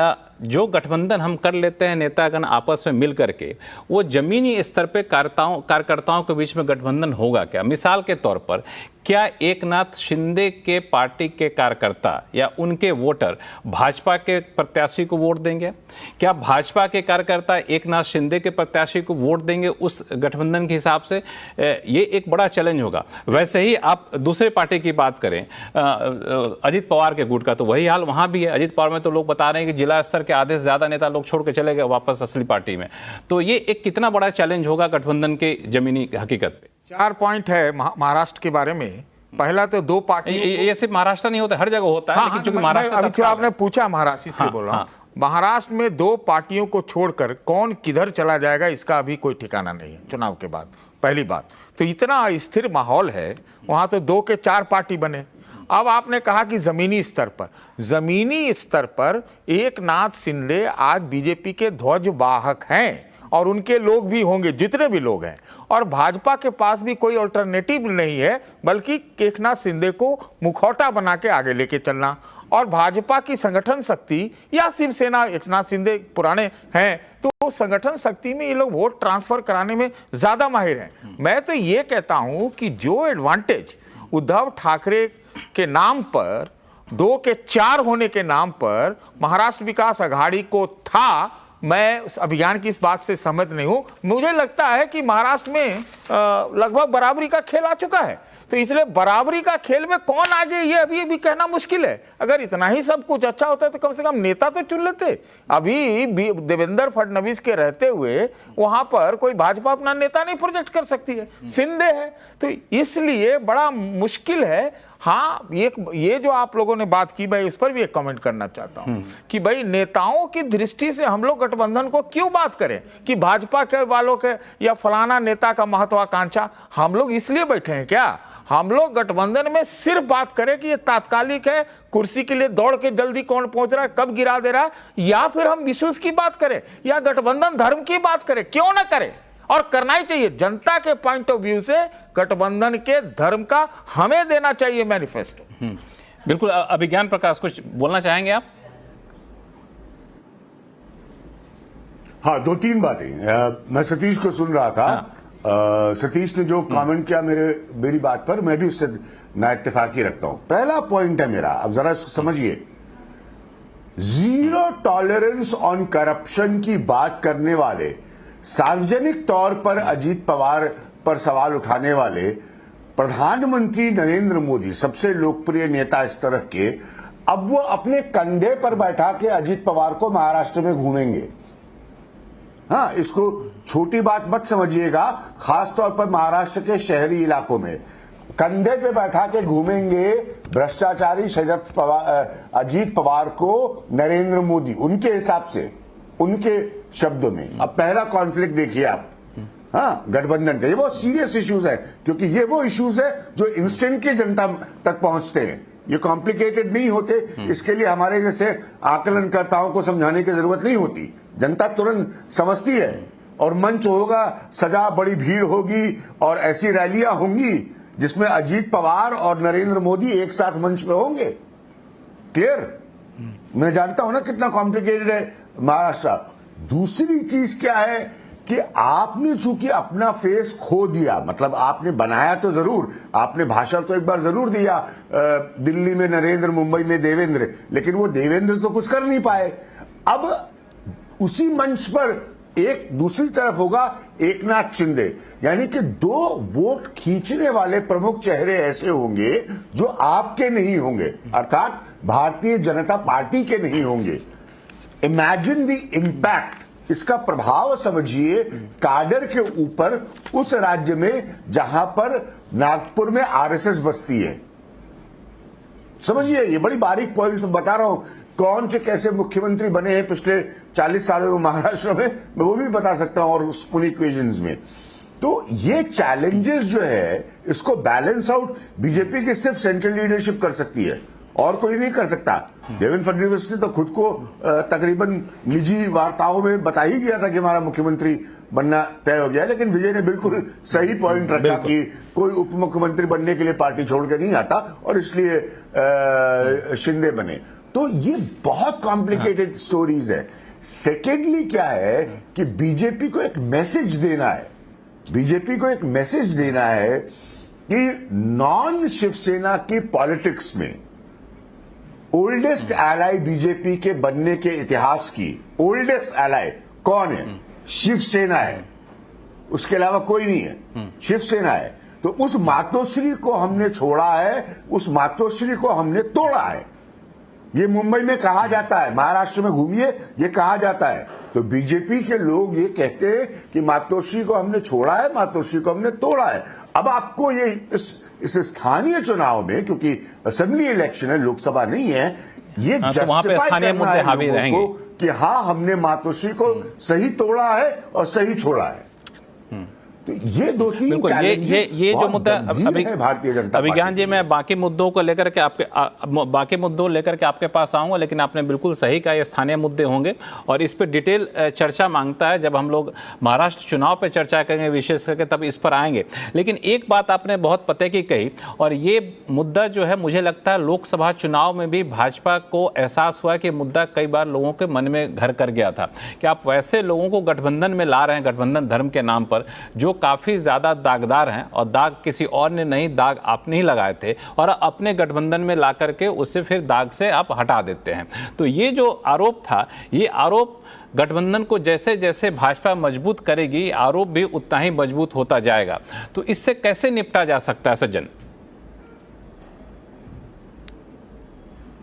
जो गठबंधन हम कर लेते हैं नेतागण आपस में मिल करके, वो जमीनी स्तर पे कार्यकर्ताओं के बीच में गठबंधन होगा क्या? मिसाल के तौर पर क्या एकनाथ शिंदे के पार्टी के कार्यकर्ता या उनके वोटर भाजपा के प्रत्याशी को वोट देंगे? क्या भाजपा के कार्यकर्ता एकनाथ शिंदे के प्रत्याशी को वोट देंगे उस गठबंधन के हिसाब से? ये एक बड़ा चैलेंज होगा। वैसे ही आप दूसरे पार्टी की बात करें, अजित पवार के गुट का, तो वही हाल वहां भी है। अजित पवार में तो लोग बता रहे हैं कि जिला स्तर के आधे से ज्यादा नेता लोग छोड़ के चले गए वापस असली पार्टी में। तो ये एक कितना बड़ा चैलेंज होगा गठबंधन के जमीनी हकीकत पे? 4 पॉइंट है महाराष्ट्र के बारे में। पहला तो 2 पार्टी, ये सिर्फ महाराष्ट्र नहीं होता, हर जगह होता है। लेकिन चूंकि महाराष्ट्र अभी जो आपने पूछा महाराष्ट्र, इसलिए बोल रहा हूं। महाराष्ट्र में 2 पार्टियों को छोड़कर कौन किधर चला जाएगा इसका अभी कोई ठिकाना नहीं है चुनाव के बाद। पहली बात तो इतना स्थिर माहौल है वहां, तो 2 के 4 पार्टी बने। अब आपने कहा कि जमीनी स्तर पर एकनाथ शिंदे आज बीजेपी के ध्वजवाहक हैं और उनके लोग भी होंगे, जितने भी लोग हैं, और भाजपा के पास भी कोई अल्टरनेटिव नहीं है बल्कि एकनाथ शिंदे को मुखौटा बना के आगे लेके चलना। और भाजपा की संगठन शक्ति या शिवसेना, एकनाथ शिंदे पुराने हैं तो संगठन शक्ति में ये लोग वोट ट्रांसफर कराने में ज्यादा माहिर हैं। मैं तो ये कहता हूं कि जो एडवांटेज उद्धव ठाकरे के नाम पर, 2 के 4 होने के नाम पर महाराष्ट्र विकास अघाड़ी को था, मैं उस अभियान की इस बात से सहमत नहीं हूं। मुझे लगता है कि महाराष्ट्र में लगभग बराबरी का खेल आ चुका है, तो इसलिए बराबरी का खेल में कौन आगे ये अभी भी कहना मुश्किल है। अगर इतना ही सब कुछ अच्छा होता है तो कम से कम नेता तो चुन लेते। अभी देवेंद्र फडणवीस के रहते हुए वहां पर कोई भाजपा अपना नेता नहीं प्रोजेक्ट कर सकती है, शिंदे है, तो इसलिए बड़ा मुश्किल है। हाँ, ये जो आप लोगों ने बात की, मैं उस पर भी एक कमेंट करना चाहता हूं कि भाई नेताओं की दृष्टि से हम लोग गठबंधन को क्यों बात करें कि भाजपा के वालों के या फलाना नेता का महत्वाकांक्षा। हम लोग इसलिए बैठे हैं क्या? हम लोग गठबंधन में सिर्फ बात करें कि ये तात्कालिक है, कुर्सी के लिए दौड़ के जल्दी कौन पहुंच रहा है, कब गिरा दे रहा है, या फिर हम विश्वास की बात करें या गठबंधन धर्म की बात करें, क्यों ना करें? और करना ही चाहिए। जनता के पॉइंट ऑफ व्यू से गठबंधन के धर्म का हमें देना चाहिए मैनिफेस्टो। बिल्कुल। अभिज्ञान प्रकाश, कुछ बोलना चाहेंगे आप? हाँ, 2-3 बातें। मैं सतीश को सुन रहा था। सतीश ने जो कमेंट किया मेरी बात पर, मैं भी उससे ना इत्तेफाकी रखता हूं। पहला पॉइंट है मेरा, अब जरा समझिए, 0 टॉलरेंस ऑन करप्शन की बात करने वाले, सार्वजनिक तौर पर अजीत पवार पर सवाल उठाने वाले प्रधानमंत्री नरेंद्र मोदी, सबसे लोकप्रिय नेता इस तरफ के, अब वो अपने कंधे पर बैठा के अजीत पवार को महाराष्ट्र में घूमेंगे। हाँ, इसको छोटी बात मत समझिएगा। खासतौर पर महाराष्ट्र के शहरी इलाकों में कंधे पे बैठा के घूमेंगे भ्रष्टाचारी अजीत पवार को नरेंद्र मोदी, उनके हिसाब से, उनके शब्दों में। अब पहला कॉन्फ्लिक्ट देखिए आप, हाँ, गठबंधन का। ये बहुत सीरियस इश्यूज है, क्योंकि ये वो इश्यूज है जो इंस्टेंटली जनता तक पहुंचते हैं, ये कॉम्प्लिकेटेड नहीं होते। इसके लिए हमारे जैसे आकलनकर्ताओं को समझाने की जरूरत नहीं होती, जनता तुरंत समझती है। और मंच होगा, सजा, बड़ी भीड़ होगी और ऐसी रैलियां होंगी जिसमें अजीत पवार और नरेंद्र मोदी एक साथ मंच पे होंगे। क्लियर? मैं जानता हूं ना कितना कॉम्प्लिकेटेड है महाराष्ट्र। दूसरी चीज क्या है कि आपने चूंकि अपना फेस खो दिया, मतलब आपने बनाया तो जरूर, आपने भाषण तो एक बार जरूर दिया, दिल्ली में नरेंद्र, मुंबई में देवेंद्र, लेकिन वो देवेंद्र तो कुछ कर नहीं पाए। अब उसी मंच पर एक दूसरी तरफ होगा एकनाथ शिंदे, यानी कि दो वोट खींचने वाले प्रमुख चेहरे ऐसे होंगे जो आपके नहीं होंगे, अर्थात भारतीय जनता पार्टी के नहीं होंगे। इमेजिन द इम्पैक्ट, इसका प्रभाव समझिए काडर के ऊपर उस राज्य में जहां पर नागपुर में आरएसएस बसती है। समझिए, ये बड़ी बारीक पॉइंट्स में बता रहा हूं। कौन से कैसे मुख्यमंत्री बने हैं पिछले 40 सालों में महाराष्ट्र में, मैं वो भी बता सकता हूं, और उन इक्वेशंस में। तो ये चैलेंजेस जो है, इसको बैलेंस आउट बीजेपी की सिर्फ सेंट्रल लीडरशिप कर सकती है, और कोई नहीं कर सकता। देवेंद्र फडणवीस ने तो खुद को तकरीबन निजी वार्ताओं में बता ही दिया था कि हमारा मुख्यमंत्री बनना तय हो गया, लेकिन विजय ने बिल्कुल सही पॉइंट रखा कि कोई उप मुख्यमंत्री बनने के लिए पार्टी छोड़ के नहीं आता, और इसलिए शिंदे बने। तो ये बहुत कॉम्प्लिकेटेड स्टोरीज है। सेकेंडली क्या है कि बीजेपी को एक मैसेज देना है, बीजेपी को एक मैसेज देना है कि नॉन शिवसेना की पॉलिटिक्स में ओल्डेस्ट एलाई बीजेपी के बनने के इतिहास की ओल्डेस्ट एलाई कौन है? शिवसेना है, उसके अलावा कोई नहीं है, शिवसेना है। तो उस मातोश्री को हमने छोड़ा है, उस मातोश्री को हमने तोड़ा है। ये मुंबई में कहा जाता है, महाराष्ट्र में घूमिए, ये कहा जाता है। तो बीजेपी के लोग ये कहते हैं कि मातोश्री को हमने छोड़ा है, मातोश्री को हमने तोड़ा है। अब आपको ये इस स्थानीय चुनाव में, क्योंकि असेंबली इलेक्शन है, लोकसभा नहीं है, ये तो वहां पे स्थानीय मुद्दे हावी रहेंगे कि हाँ, हमने मातोश्री को सही तोड़ा है और सही छोड़ा है। तो ये दो तीन बिल्कुल, ये जो मुद्दा अभी भारतीय जनता अभिज्ञान जी, मैं बाकी मुद्दों को लेकर के आपके पास आऊंगा, लेकिन आपने बिल्कुल सही कहा, ये स्थानीय मुद्दे होंगे और इस पर डिटेल चर्चा मांगता है। जब हम लोग महाराष्ट्र चुनाव पर चर्चा करेंगे विशेष करके, तब इस पर आएंगे। लेकिन एक बात आपने बहुत पते की कही, और ये मुद्दा जो है, मुझे लगता है लोकसभा चुनाव में भी भाजपा को एहसास हुआ कि मुद्दा कई बार लोगों के मन में घर कर गया था कि आप वैसे लोगों को गठबंधन में ला रहे हैं, गठबंधन धर्म के नाम पर, जो काफी ज्यादा दागदार हैं, और दाग किसी और ने नहीं, दाग आपने ही लगाए थे, और अपने गठबंधन में ला करके उससे फिर दाग से आप हटा देते हैं। तो ये जो आरोप था, ये आरोप गठबंधन को जैसे जैसे भाजपा मजबूत करेगी, आरोप भी उतना ही मजबूत होता जाएगा। तो इससे कैसे निपटा जा सकता है सज्जन?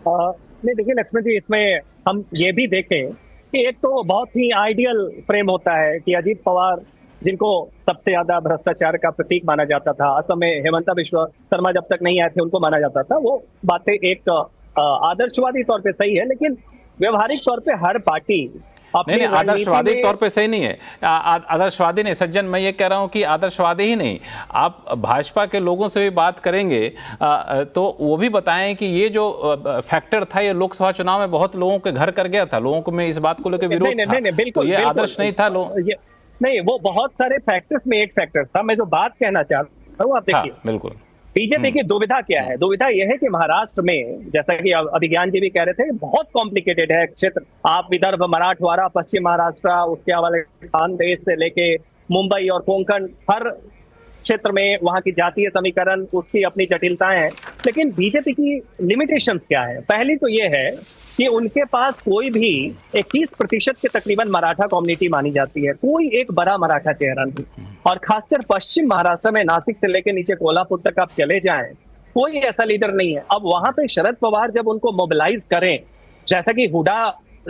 नहीं, देखिए लक्ष्मण जी, इसमें हम ये भी देखें कि एक तो बहुत ही आइडियल फ्रेम होता है कि अजीत पवार, जिनको सबसे ज्यादा भ्रष्टाचार का प्रतीक माना जाता था, असम में हेमंता बिश्वा शर्मा जब तक नहीं आए थे उनको माना जाता था, वो बातें एक आदर्शवादी तौर पे सही है, लेकिन व्यवहारिक तौर पे हर पार्टी नहीं, आदर्शवादी तौर पे सही नहीं है। आदर्शवादी नहीं सज्जन, मैं ये कह रहा हूं कि आदर्शवादी ही नहीं, आप भाजपा के लोगों से भी बात करेंगे तो वो भी बताएं कि ये जो फैक्टर था, ये लोकसभा चुनाव में बहुत लोगों के घर कर गया था, लोगों को में इस बात को लेकर विरोध था, तो ये आदर्श नहीं था। नहीं, वो बहुत सारे फैक्टर्स में एक फैक्टर था। मैं जो बात कहना चाहता हूँ, आप देखिए, बिल्कुल बीजेपी की दुविधा क्या है? दुविधा यह है कि महाराष्ट्र में, जैसा कि अभिज्ञान जी भी कह रहे थे, बहुत कॉम्प्लिकेटेड है क्षेत्र। आप विदर्भ, मराठवाड़ा, पश्चिम महाराष्ट्र, उसके हवाले खानदेश से लेके मुंबई और कोंकण, हर क्षेत्र में वहां की जातीय समीकरण, उसकी अपनी जटिलताएं हैं। लेकिन बीजेपी की लिमिटेशंस क्या है? पहली तो ये है कि उनके पास कोई भी 21% के तकरीबन मराठा कम्युनिटी मानी जाती है, कोई एक बड़ा मराठा चेहरा नहीं। और खासकर पश्चिम महाराष्ट्र में नासिक से लेकर नीचे कोल्हापुर तक आप चले जाएं, कोई ऐसा लीडर नहीं है। अब वहां पे शरद पवार जब उनको मोबिलाइज करें, जैसा कि हुडा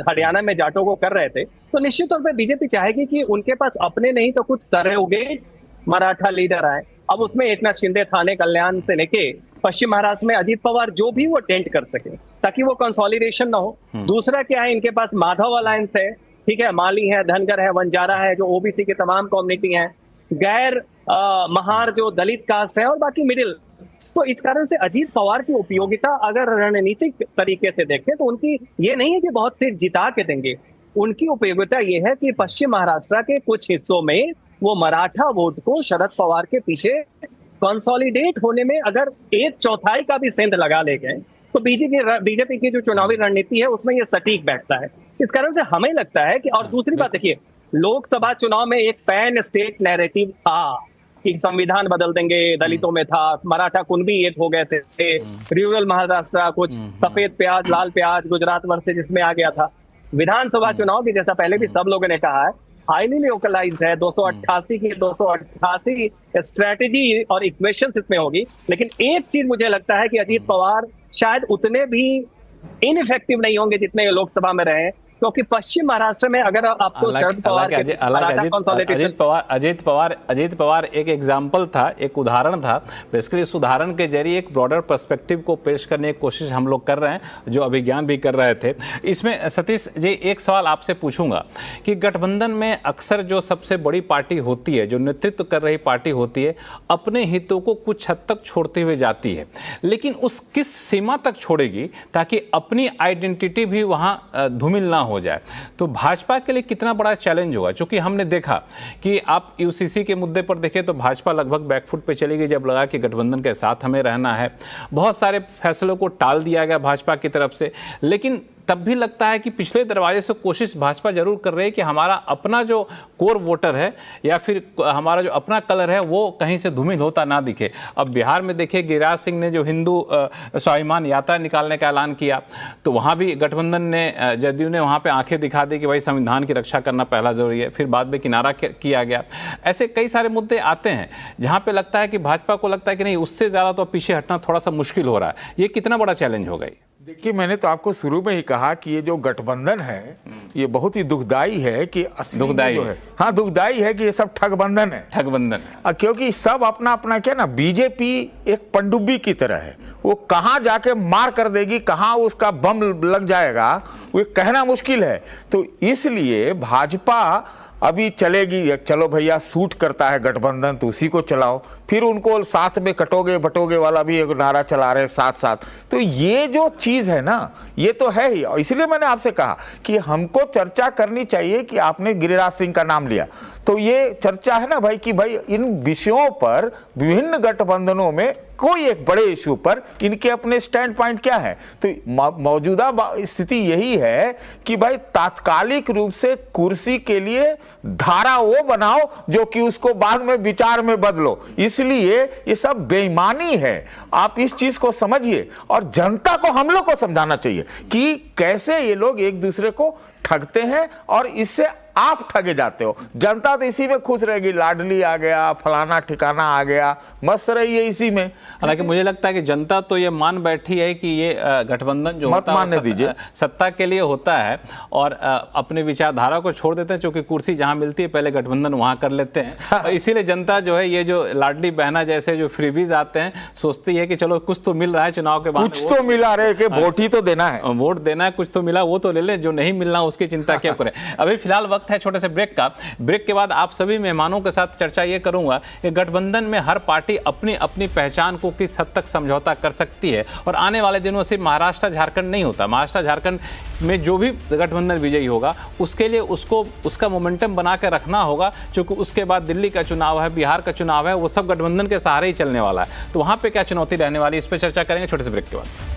हरियाणा में जाटों को कर रहे थे, तो तो निश्चित तौर पर बीजेपी चाहेगी कि उनके पास अपने नहीं तो कुछ सरोगेट मराठा लीडर आए। अब उसमें एकनाथ शिंदे, थाने कल्याण से लेके पश्चिम महाराष्ट्र में अजीत पवार, जो भी वो टेंट कर सके ताकि वो कंसोलिडेशन ना हो। दूसरा क्या है, इनके पास माधव अलायंस है, ठीक है, माली है, धनगर है, वंजारा है, जो ओबीसी के तमाम कम्युनिटी हैं, गैर महार जो दलित कास्ट है, और बाकी मिडिल। तो इस कारण से अजीत पवार की उपयोगिता अगर रणनीतिक तरीके से देखें तो उनकी ये नहीं है कि बहुत सीट जिता के देंगे, उनकी उपयोगिता ये है कि पश्चिम महाराष्ट्र के कुछ हिस्सों में वो मराठा वोट को शरद पवार के पीछे कंसोलिडेट होने में अगर 1/4 का भी सेंध लगा ले गए तो बीजेपी की जो चुनावी रणनीति है उसमें ये सटीक बैठता है। इस कारण से हमें लगता है कि, और दूसरी बात देखिए, लोकसभा चुनाव में एक पैन स्टेट नैरेटिव था कि संविधान बदल देंगे, दलितों में था, मराठा कुनबी एक हो गए थे, रूरल महाराष्ट्र कुछ सफेद प्याज लाल प्याज गुजरात वर्सेस जिसमें आ गया था। विधानसभा चुनाव की, जैसा पहले भी सब लोगों ने कहा है, हाईली लोकलाइज्ड है, 288 की 288 स्ट्रेटेजी और इक्वेशंस इसमें होगी। लेकिन एक चीज मुझे लगता है कि अजीत पवार शायद उतने भी इनइफेक्टिव नहीं होंगे जितने ये लोकसभा में रहे, क्योंकि पश्चिम महाराष्ट्र में अगर आपको शरद पवार अजीत पवार एक एग्जाम्पल था, एक उदाहरण था। बेसिकली इस उदाहरण के जरिए एक ब्रॉडर पर्सपेक्टिव को पेश करने की कोशिश हम लोग कर रहे हैं, जो अभिज्ञान भी कर रहे थे। इसमें सतीश जी एक सवाल आपसे पूछूंगा कि गठबंधन में अक्सर जो सबसे बड़ी पार्टी होती है, जो नेतृत्व कर रही पार्टी होती है, अपने हितों को कुछ हद तक छोड़ते हुए जाती है, लेकिन उस किस सीमा तक छोड़ेगी ताकि अपनी आइडेंटिटी भी वहां धूमिल ना हो जाए। तो भाजपा के लिए कितना बड़ा चैलेंज होगा, क्योंकि हमने देखा कि आप यूसीसी के मुद्दे पर देखें तो भाजपा लगभग बैकफुट पे चली गई जब लगा कि गठबंधन के साथ हमें रहना है। बहुत सारे फैसलों को टाल दिया गया भाजपा की तरफ से, लेकिन तब भी लगता है कि पिछले दरवाजे से कोशिश भाजपा जरूर कर रही है कि हमारा अपना जो कोर वोटर है या फिर हमारा जो अपना कलर है वो कहीं से धूमिल होता ना दिखे। अब बिहार में देखिए गिरिराज सिंह ने जो हिंदू स्वाभिमान यात्रा निकालने का ऐलान किया, तो वहाँ भी गठबंधन ने, जदयू ने वहाँ पे आंखें दिखा दी कि भाई संविधान की रक्षा करना पहला जरूरी है, फिर बाद में किनारा किया गया। ऐसे कई सारे मुद्दे आते हैं जहाँ पे लगता है कि भाजपा को लगता है कि नहीं, उससे ज़्यादा तो पीछे हटना थोड़ा सा मुश्किल हो रहा है। ये कितना बड़ा चैलेंज होगा? देखिए, मैंने तो आपको शुरू में ही कहा कि ये जो गठबंधन है ये बहुत ही दुखदाई है कि दुखदाई जो है, हाँ दुखदाई है कि ये सब ठगबंधन है, ठगबंधन, क्योंकि सब अपना अपना क्या ना, बीजेपी एक पनडुब्बी की तरह है, वो कहाँ जाके मार कर देगी, कहाँ उसका बम लग जाएगा वो कहना मुश्किल है। तो इसलिए भाजपा अभी चलेगी, चलो भैया सूट करता है गठबंधन तो उसी को चलाओ, फिर उनको साथ में कटोगे बटोगे वाला भी एक नारा चला रहे साथ साथ। तो ये जो चीज़ है ना, ये तो है ही। और इसलिए मैंने आपसे कहा कि हमको चर्चा करनी चाहिए कि आपने गिरिराज सिंह का नाम लिया, तो ये चर्चा है ना भाई कि भाई इन विषयों पर विभिन्न गठबंधनों में कोई एक बड़े इशू पर इनके अपने स्टैंड पॉइंट क्या है। तो मौजूदा स्थिति यही है कि भाई तात्कालिक रूप से कुर्सी के लिए धारा वो बनाओ जो कि उसको बाद में विचार में बदलो। इसलिए ये सब बेईमानी है, आप इस चीज को समझिए। और जनता को, हम लोग को समझाना चाहिए कि कैसे ये लोग एक दूसरे को ठगते हैं और इससे आप ठगे जाते हो। जनता तो इसी में खुश रहेगी, लाडली आ गया, फलाना ठिकाना आ गया, मस्त रही है इसी में। हालांकि मुझे लगता है कि जनता तो ये मान बैठी है कि ये गठबंधन जो मत मानने दीजिए, सत्ता के लिए होता है और अपने विचारधारा को छोड़ देते हैं, क्योंकि कुर्सी जहां मिलती है पहले गठबंधन वहां कर लेते हैं। हाँ। इसीलिए जनता जो है, ये जो लाडली बहना जैसे जो फ्रीबीज आते हैं, सोचती है कि चलो कुछ तो मिल रहा है चुनाव के बाद, कुछ तो मिला रहे कि वोट ही तो देना है, वोट देना है, कुछ तो मिला वो तो ले ले, जो नहीं मिलना उसकी चिंता क्या करें। अभी फिलहाल वक्त है छोटे से ब्रेक का। ब्रेक के बाद आप सभी मेहमानों के साथ चर्चा ये करूंगा कि गठबंधन में हर पार्टी अपनी अपनी पहचान को किस हद तक समझौता कर सकती है, और आने वाले दिनों से महाराष्ट्र झारखंड नहीं होता, महाराष्ट्र झारखंड में जो भी गठबंधन विजयी होगा उसके लिए उसको उसका मोमेंटम बना के रखना होगा, क्योंकि उसके बाद दिल्ली का चुनाव है, बिहार का चुनाव है, वो सब गठबंधन के सहारे ही चलने वाला है। तो वहां पर क्या चुनौती रहने वाली है, इस पर चर्चा करेंगे छोटे से ब्रेक के बाद।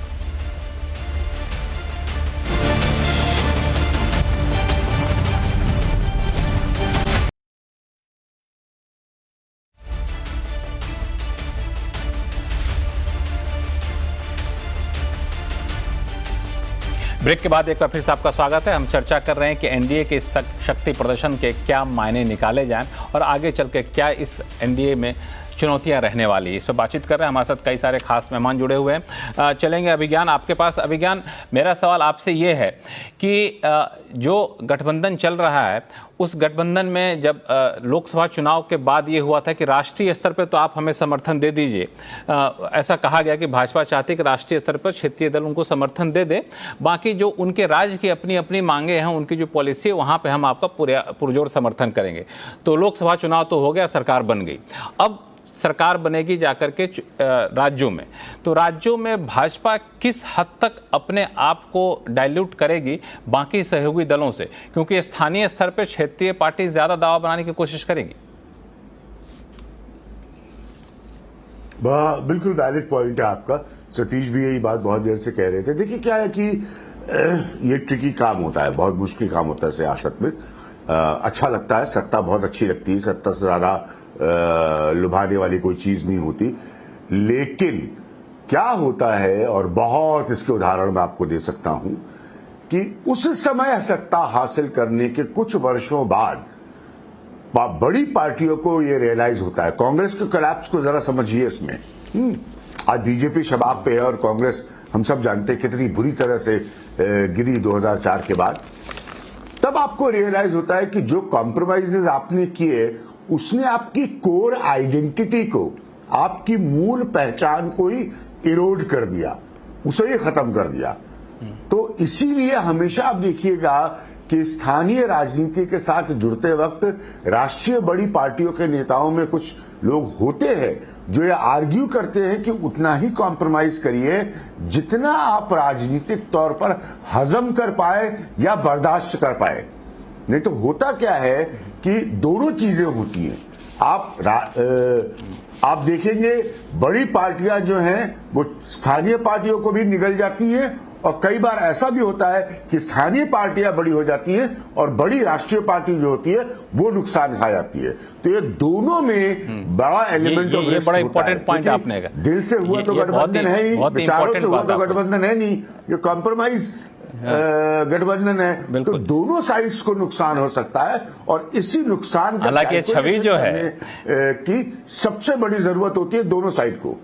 ब्रेक के बाद एक बार फिर से आपका स्वागत है। हम चर्चा कर रहे हैं कि एनडीए के शक्ति प्रदर्शन के क्या मायने निकाले जाएं और आगे चल के क्या इस एनडीए में चुनौतियां रहने वाली है। इस पर बातचीत कर रहे हैं, हमारे साथ कई सारे खास मेहमान जुड़े हुए हैं। चलेंगे अभिज्ञान आपके पास। अभिज्ञान, मेरा सवाल आपसे ये है कि जो गठबंधन चल रहा है, उस गठबंधन में जब लोकसभा चुनाव के बाद ये हुआ था कि राष्ट्रीय स्तर पर तो आप हमें समर्थन दे दीजिए, ऐसा कहा गया कि भाजपा चाहती है कि राष्ट्रीय स्तर पर क्षेत्रीय दल उनको समर्थन दे दे, बाकी जो उनके राज्य की अपनी अपनी मांगे हैं, उनकी जो पॉलिसी है, वहाँ पे हम आपका पुरजोर समर्थन करेंगे। तो लोकसभा चुनाव तो हो गया, सरकार बन गई, अब सरकार बनेगी जाकर के राज्यों में, तो राज्यों में भाजपा किस हद तक अपने आप को डाइल्यूट करेगी बाकी सहयोगी दलों से, क्योंकि स्थानीय स्तर पर क्षेत्रीय पार्टी ज्यादा दबाव बनाने की कोशिश करेगी? बिल्कुल वैलिड पॉइंट है आपका। सतीश भी यही बात बहुत देर से कह रहे थे। देखिए क्या है कि ये ट्रिकी काम होता है, बहुत मुश्किल काम होता है सियासत में। अच्छा लगता है, सत्ता बहुत अच्छी लगती है, सत्ता से ज्यादा लुभाने वाली कोई चीज नहीं होती, लेकिन क्या होता है, और बहुत इसके उदाहरण मैं आपको दे सकता हूं, कि उस समय सत्ता हासिल करने के कुछ वर्षों बाद बड़ी पार्टियों को ये रियलाइज होता है। कांग्रेस के कोलैप्स को जरा समझिए इसमें। आज बीजेपी शबाब पे है और कांग्रेस हम सब जानते हैं कितनी बुरी तरह से गिरी 2004 के बाद। तब आपको रियलाइज होता है कि जो कॉम्प्रोमाइजेस आपने किए उसने आपकी कोर आइडेंटिटी को, आपकी मूल पहचान को ही इरोड कर दिया, उसे ही खत्म कर दिया। तो इसीलिए हमेशा आप देखिएगा कि स्थानीय राजनीति के साथ जुड़ते वक्त राष्ट्रीय बड़ी पार्टियों के नेताओं में कुछ लोग होते हैं जो ये आर्ग्यू करते हैं कि उतना ही कॉम्प्रोमाइज करिए जितना आप राजनीतिक तौर पर हजम कर पाए या बर्दाश्त कर पाए। नहीं तो होता क्या है कि दोनों चीजें होती हैं। आप देखेंगे बड़ी पार्टियां जो हैं वो स्थानीय पार्टियों को भी निगल जाती हैं, और कई बार ऐसा भी होता है कि स्थानीय पार्टियां बड़ी हो जाती हैं और बड़ी राष्ट्रीय पार्टी जो होती है वो नुकसान खा जाती है। तो ये दोनों में बड़ा एलिमेंट ऑफ रिस्क बड़ा इंपॉर्टेंट पॉइंट आपने कहा। दिल से हुआ तो गठबंधन है ही, विचारों से हुआ तो गठबंधन है नहीं, ये कॉम्प्रोमाइज गठबंधन है। तो दोनों साइड्स को नुकसान हो सकता है, और इसी नुकसान का हालांकि छवि जो है कि सबसे बड़ी जरूरत होती है दोनों साइड को।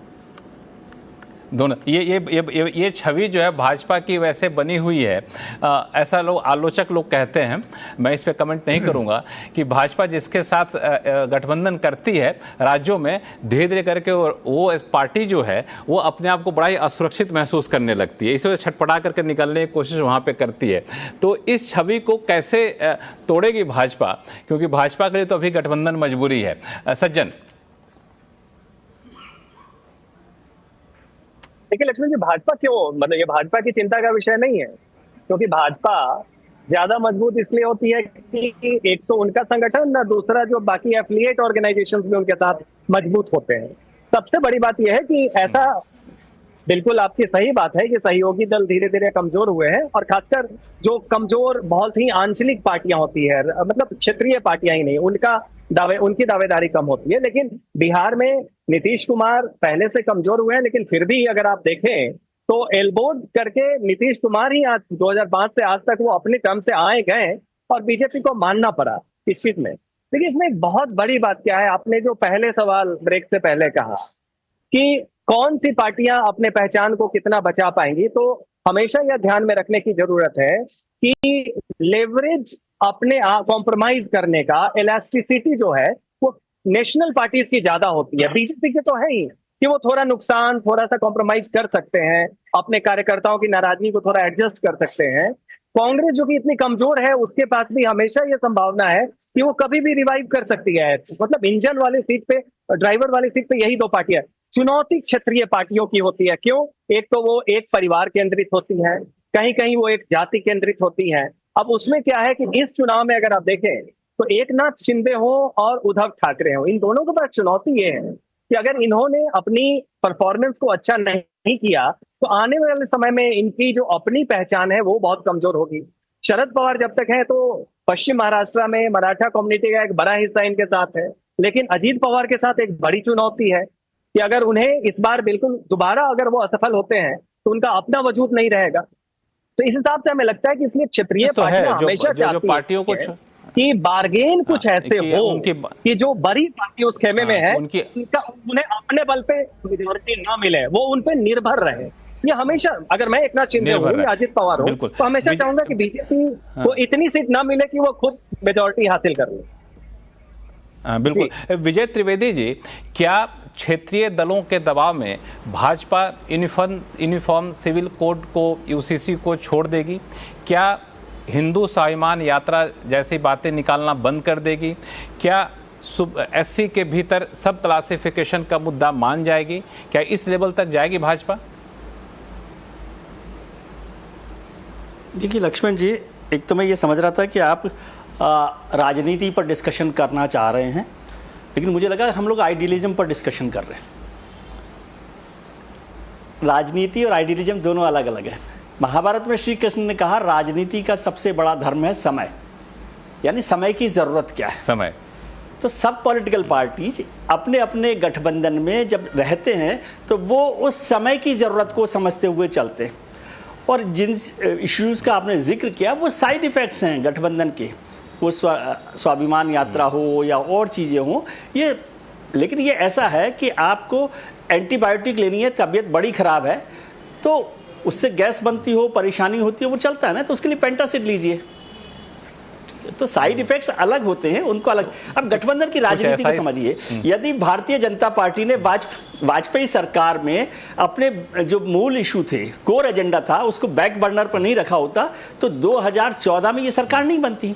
दोनों ये छवि जो है भाजपा की वैसे बनी हुई है, ऐसा लोग आलोचक लोग कहते हैं, मैं इस पे कमेंट नहीं करूंगा, कि भाजपा जिसके साथ गठबंधन करती है राज्यों में, धीरे धीरे करके वो पार्टी जो है वो अपने आप को बड़ा ही असुरक्षित महसूस करने लगती है, इस वजह से छटपटा करके निकलने की कोशिश वहां पे करती है। तो इस छवि को कैसे तोड़ेगी भाजपा, क्योंकि भाजपा के लिए तो अभी गठबंधन मजबूरी है। सज्जन, देखिए लक्ष्मण जी, भाजपा क्यों, मतलब ये भाजपा की चिंता का विषय नहीं है, क्योंकि भाजपा ज्यादा मजबूत इसलिए होती है कि एक तो उनका संगठन, ना दूसरा जो बाकी एफिलिएट ऑर्गेनाइजेशंस में उनके साथ मजबूत होते हैं। सबसे बड़ी बात यह है कि ऐसा, बिल्कुल आपकी सही बात है कि सहयोगी दल धीरे धीरे कमजोर हुए हैं, और खासकर जो कमजोर बहुत ही आंचलिक पार्टियां होती है, मतलब क्षेत्रीय पार्टियां ही नहीं, उनकी दावेदारी कम होती है। लेकिन बिहार में नीतीश कुमार पहले से कमजोर हुए हैं, लेकिन फिर भी अगर आप देखें तो एल्बोड करके नीतीश कुमार ही आज 2005 से आज तक वो अपने टर्म से आए गए, और बीजेपी को मानना पड़ा इस चीज में। लेकिन इसमें एक बहुत बड़ी बात क्या है, आपने जो पहले सवाल ब्रेक से पहले कहा कि कौन सी पार्टियां अपने पहचान को कितना बचा पाएंगी, तो हमेशा यह ध्यान में रखने की जरूरत है कि लेवरेज अपने कॉम्प्रोमाइज करने का इलास्टिसिटी जो है वो नेशनल पार्टीज की ज्यादा होती है। बीजेपी के तो है ही कि वो थोड़ा नुकसान, थोड़ा सा कॉम्प्रोमाइज कर सकते हैं, अपने कार्यकर्ताओं की नाराजगी को थोड़ा एडजस्ट कर सकते हैं। कांग्रेस जो कि इतनी कमजोर है, उसके पास भी हमेशा ये संभावना है कि वो कभी भी रिवाइव कर सकती है। मतलब इंजन वाली सीट पे, ड्राइवर वाली सीट पे यही दो पार्टियां। चुनौती क्षेत्रीय पार्टियों की होती है। क्यों? एक तो वो एक परिवार केंद्रित होती है, कहीं कहीं वो एक जाति केंद्रित होती है। अब उसमें क्या है कि इस चुनाव में अगर आप देखें तो एकनाथ शिंदे हो और उद्धव ठाकरे हो, इन दोनों के पास चुनौती ये है कि अगर इन्होंने अपनी परफॉर्मेंस को अच्छा नहीं किया तो आने वाले समय में इनकी जो अपनी पहचान है वो बहुत कमजोर होगी। शरद पवार जब तक है तो पश्चिम महाराष्ट्र में मराठा कम्युनिटी का एक बड़ा हिस्सा इनके साथ है, लेकिन अजीत पवार के साथ एक बड़ी चुनौती है कि अगर उन्हें इस बार बिल्कुल दोबारा अगर वो असफल होते हैं तो उनका अपना वजूद नहीं रहेगा। तो इस हिसाब से हमें लगता है कि इसलिए क्षेत्रीय तो है हमेशा जो पार्टियों को कि बार्गेन कुछ ऐसे कि हो उनकी कि जो बड़ी पार्टी उस खेमे में है उनकी उन्हें अपने बल पे मेजोरिटी न मिले, वो उन पे निर्भर रहे। ये हमेशा, अगर मैं एकनाथ शिंदे निर्भर हूं या रहे। अजित पवार हूं, बिल्कुल। तो हमेशा चाहूंगा कि बीजेपी को इतनी सीट ना मिले कि वो खुद मेजोरिटी हासिल कर ले। बिल्कुल। विजय त्रिवेदी जी, क्या क्षेत्रीय दलों के दबाव में भाजपा यूनिफॉर्म सिविल कोड को, यूसीसी को छोड़ देगी? क्या हिंदू स्वाभिमान यात्रा जैसी बातें निकालना बंद कर देगी? क्या एससी के भीतर सब क्लासिफिकेशन का मुद्दा मान जाएगी? क्या इस लेवल तक जाएगी भाजपा? देखिए लक्ष्मण जी, एक तो मैं ये समझ रहा था कि आप राजनीति पर डिस्कशन करना चाह रहे हैं, लेकिन मुझे लगा हम लोग आइडियलिज्म पर डिस्कशन कर रहे हैं। राजनीति और आइडियलिज्म दोनों अलग अलग है। महाभारत में श्री कृष्ण ने कहा राजनीति का सबसे बड़ा धर्म है समय, यानी समय की जरूरत क्या है। समय। तो सब पॉलिटिकल पार्टीज अपने अपने गठबंधन में जब रहते हैं तो वो उस समय की जरूरत को समझते हुए चलते हैं, और जिन इश्यूज का आपने जिक्र किया वो साइड इफेक्ट्स हैं गठबंधन के, वो स्वाभिमान यात्रा हो या और चीज़ें हो, ये, लेकिन ये ऐसा है कि आपको एंटीबायोटिक लेनी है, तबीयत बड़ी खराब है तो उससे गैस बनती हो, परेशानी होती है, वो चलता है ना, तो उसके लिए पेंटासिड लीजिए। तो साइड इफेक्ट्स अलग होते हैं, उनको अलग। अब गठबंधन की राजनीति को समझिए, यदि भारतीय जनता पार्टी ने वाजपेयी सरकार में अपने जो मूल इशू थे, कोर एजेंडा था, उसको बैक बर्नर पर नहीं रखा होता तो 2014 में ये सरकार नहीं बनती।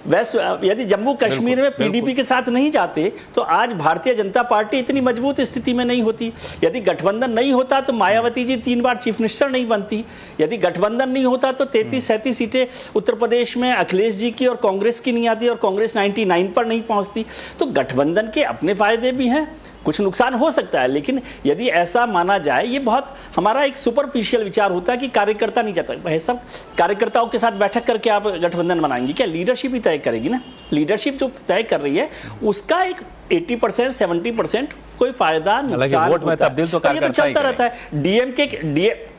वैसे यदि जम्मू कश्मीर में पीडीपी के साथ नहीं जाते तो आज भारतीय जनता पार्टी इतनी मजबूत स्थिति में नहीं होती। यदि गठबंधन नहीं होता तो मायावती जी 3 बार चीफ मिनिस्टर नहीं बनती। यदि गठबंधन नहीं होता तो 33-37 सीटें उत्तर प्रदेश में अखिलेश जी की और कांग्रेस की नहीं आती, और कांग्रेस 99 पर नहीं पहुंचती। तो गठबंधन के अपने फायदे भी हैं, कुछ नुकसान हो सकता है, लेकिन यदि ऐसा माना जाए, ये बहुत हमारा एक सुपरफिशियल विचार होता है कि कार्यकर्ता नहीं जाता। भाई सब कार्यकर्ताओं के साथ बैठक करके आप गठबंधन बनाएंगे क्या? लीडरशिप ही तय करेगी ना। लीडरशिप जो तय कर रही है उसका एक 80% 70% कोई फायदा नुकसान वोट में तब्दील तो ये तो चलता रहता है। डीएमके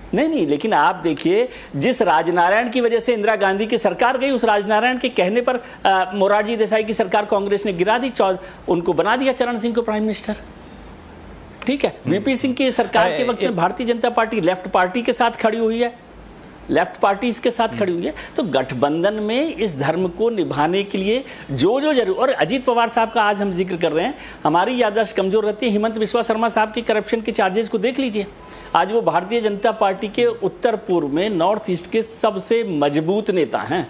नहीं, लेकिन आप देखिए जिस राजनारायण की वजह से इंदिरा गांधी की सरकार गई, उस राजनारायण के कहने पर मोरारजी देसाई की सरकार कांग्रेस ने गिरा दी, उनको बना दिया चरण सिंह को प्राइम मिनिस्टर। ठीक है, वीपी सिंह की सरकार के वक्त में Bharatiya Janata party left party के साथ खड़ी हुई है, लेफ्ट पार्टीज के साथ खड़ी हुई है। तो गठबंधन में इस धर्म को निभाने के लिए जो जरूर, और अजीत पवार साहब का आज हम जिक्र कर रहे हैं, हमारी याददाश्त कमजोर रहती है। हिमंत बिस्वा शर्मा साहब के करप्शन के चार्जेस को देख लीजिए। आज वो भारतीय जनता पार्टी के उत्तर पूर्व में नॉर्थ ईस्ट के सबसे मजबूत नेता हैं।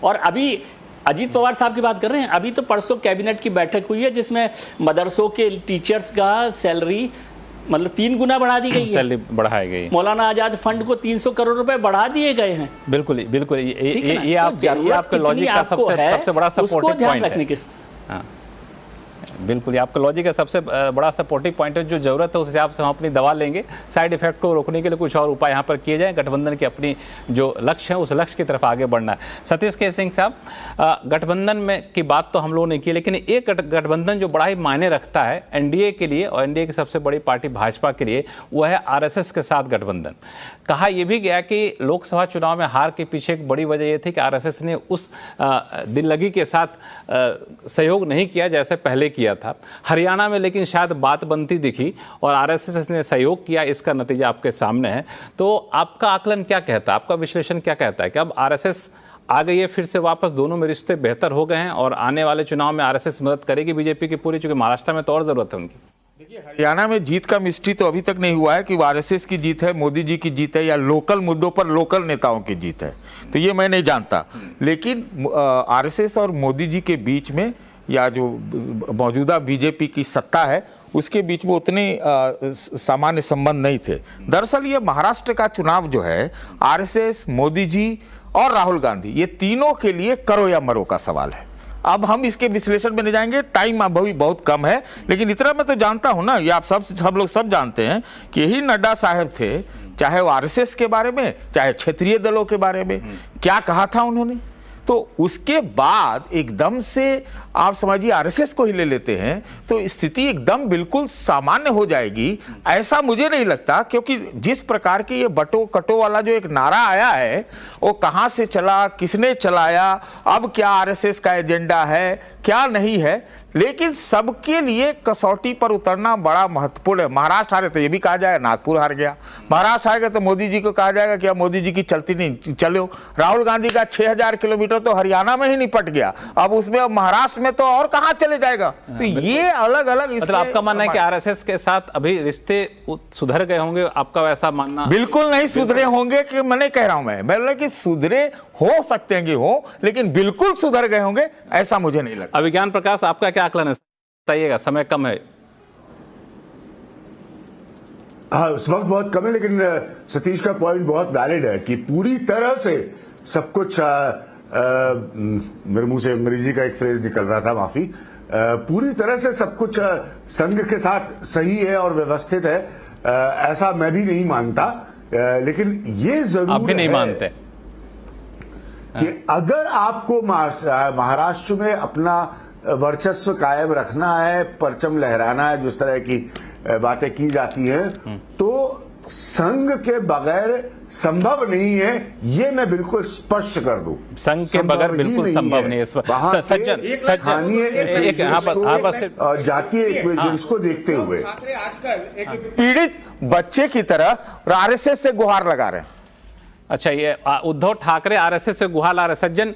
और अभी अजीत पवार साहब की बात कर रहे हैं, अभी तो परसों कैबिनेट की बैठक हुई है जिसमें मदरसों के टीचर्स का सैलरी मतलब 3 गुना बढ़ा दी गई है, सैलरी बढ़ाई गई। मौलाना आजाद फंड को 300 करोड़ रुपए बढ़ा दिए गए हैं। बिल्कुल बिल्कुल, ये आपका लॉजिक का सबसे बड़ा सपोर्टिव पॉइंट है। हाँ बिल्कुल, ये आपका लॉजिक का सबसे बड़ा सपोर्टिव पॉइंट है। जो जरूरत है उस हिसाब से हम अपनी दवा लेंगे। साइड इफेक्ट को रोकने के लिए कुछ और उपाय यहाँ पर किए जाएं। गठबंधन की अपनी जो लक्ष्य है उस लक्ष्य की तरफ आगे बढ़ना है। सतीश के सिंह साहब, गठबंधन में की बात तो हम लोगों ने की, लेकिन एक गठबंधन जो बड़ा ही मायने रखता है एनडीए के लिए और एनडीए की सबसे बड़ी पार्टी भाजपा के लिए, वो है आरएसएस के साथ गठबंधन। कहा यह भी गया कि लोकसभा चुनाव में हार के पीछे एक बड़ी वजह यह थी कि आरएसएस ने उस दिल्लगी के साथ सहयोग नहीं किया जैसे पहले किया था। हरियाणा में लेकिन शायद बात बनती दिखी और आरएसएस ने सहयोग किया, इसका नतीजा आपके सामने है। तो आपका आकलन क्या कहता है, आपका विश्लेषण क्या कहता है कि अब आरएसएस आ गई है फिर से वापस, दोनों में रिश्ते बेहतर हो गए हैं और आने वाले चुनाव में आरएसएस मदद करेगी बीजेपी की पूरी, चूंकि महाराष्ट्र में तो और जरूरत है उनकी? देखिए, हरियाणा में जीत का मिस्ट्री तो अभी तक नहीं हुआ है कि वो आरएसएस की जीत है, मोदी जी की जीत है, या लोकल मुद्दों पर लोकल नेताओं की जीत है, तो ये मैं नहीं जानता। लेकिन आरएसएस और मोदी जी के बीच में या जो मौजूदा बीजेपी की सत्ता है उसके बीच में उतने सामान्य संबंध नहीं थे। दरअसल ये महाराष्ट्र का चुनाव जो है, आरएसएस, मोदी जी और राहुल गांधी, ये तीनों के लिए करो या मरो का सवाल है। अब हम इसके विश्लेषण में नहीं जाएंगे, टाइम अभी बहुत कम है, लेकिन इतना मैं तो जानता हूं ना, ये आप सब लोग सब जानते हैं कि यही नड्डा साहब थे, चाहे वो आरएसएस के बारे में चाहे क्षेत्रीय दलों के बारे में क्या कहा था उन्होंने। तो उसके बाद एकदम से आप समझिए आरएसएस को ही ले लेते हैं तो स्थिति एकदम बिल्कुल सामान्य हो जाएगी, ऐसा मुझे नहीं लगता। क्योंकि जिस प्रकार की ये बटो कटो वाला जो एक नारा आया है, वो कहां से चला, किसने चलाया, अब क्या आरएसएस का एजेंडा है, क्या नहीं है, लेकिन सबके लिए कसौटी पर उतरना बड़ा महत्वपूर्ण है। महाराष्ट्र हारे तो ये भी कहा जाएगा नागपुर हार गया, महाराष्ट्र हार गया तो मोदी जी को कहा जाएगा कि अब मोदी जी की चलती नहीं चलो। राहुल गांधी का 6000 किलोमीटर तो हरियाणा में ही निपट गया, अब उसमें अब महाराष्ट्र में तो और कहां चले जाएगा। तो ये अलग अलग, मतलब आपका मानना है कि आरएसएस के साथ अभी रिश्ते सुधर गए होंगे, आपका वैसा मानना? बिल्कुल नहीं सुधरे होंगे कि मैं नहीं कह रहा हूं, मैं बोल कि सुधरे हो सकते हैं कि हो, लेकिन बिल्कुल सुधर गए होंगे ऐसा मुझे नहीं लगता। अभिज्ञान प्रकाश, आपका क्या आकलन है, बताइएगा, समय कम है। हाँ, इस वक्त बहुत कम है, लेकिन सतीश का पॉइंट बहुत वैलिड है कि पूरी तरह से सब कुछ मेरे मुंह से अंग्रेजी का एक फ्रेज निकल रहा था, माफी, पूरी तरह से सब कुछ संघ के साथ सही है और व्यवस्थित है, ऐसा मैं भी नहीं मानता। लेकिन ये जरूर आप भी नहीं मानते कि अगर आपको महाराष्ट्र में अपना वर्चस्व कायम रखना है, परचम लहराना है, जिस तरह की बातें की जाती हैं, तो संघ के बगैर संभव नहीं है, ये मैं बिल्कुल स्पष्ट कर दूं। संघ के बगैर बिल्कुल संभव नहीं है। सज्जन जातीय इक्वेशंस को देखते हुए आजकल एक पीड़ित बच्चे की तरह आरएसएस से गुहार लगा रहे हैं। अच्छा, ये उद्धव ठाकरे आरएसएस से गुहार ला रहे। सज्जन,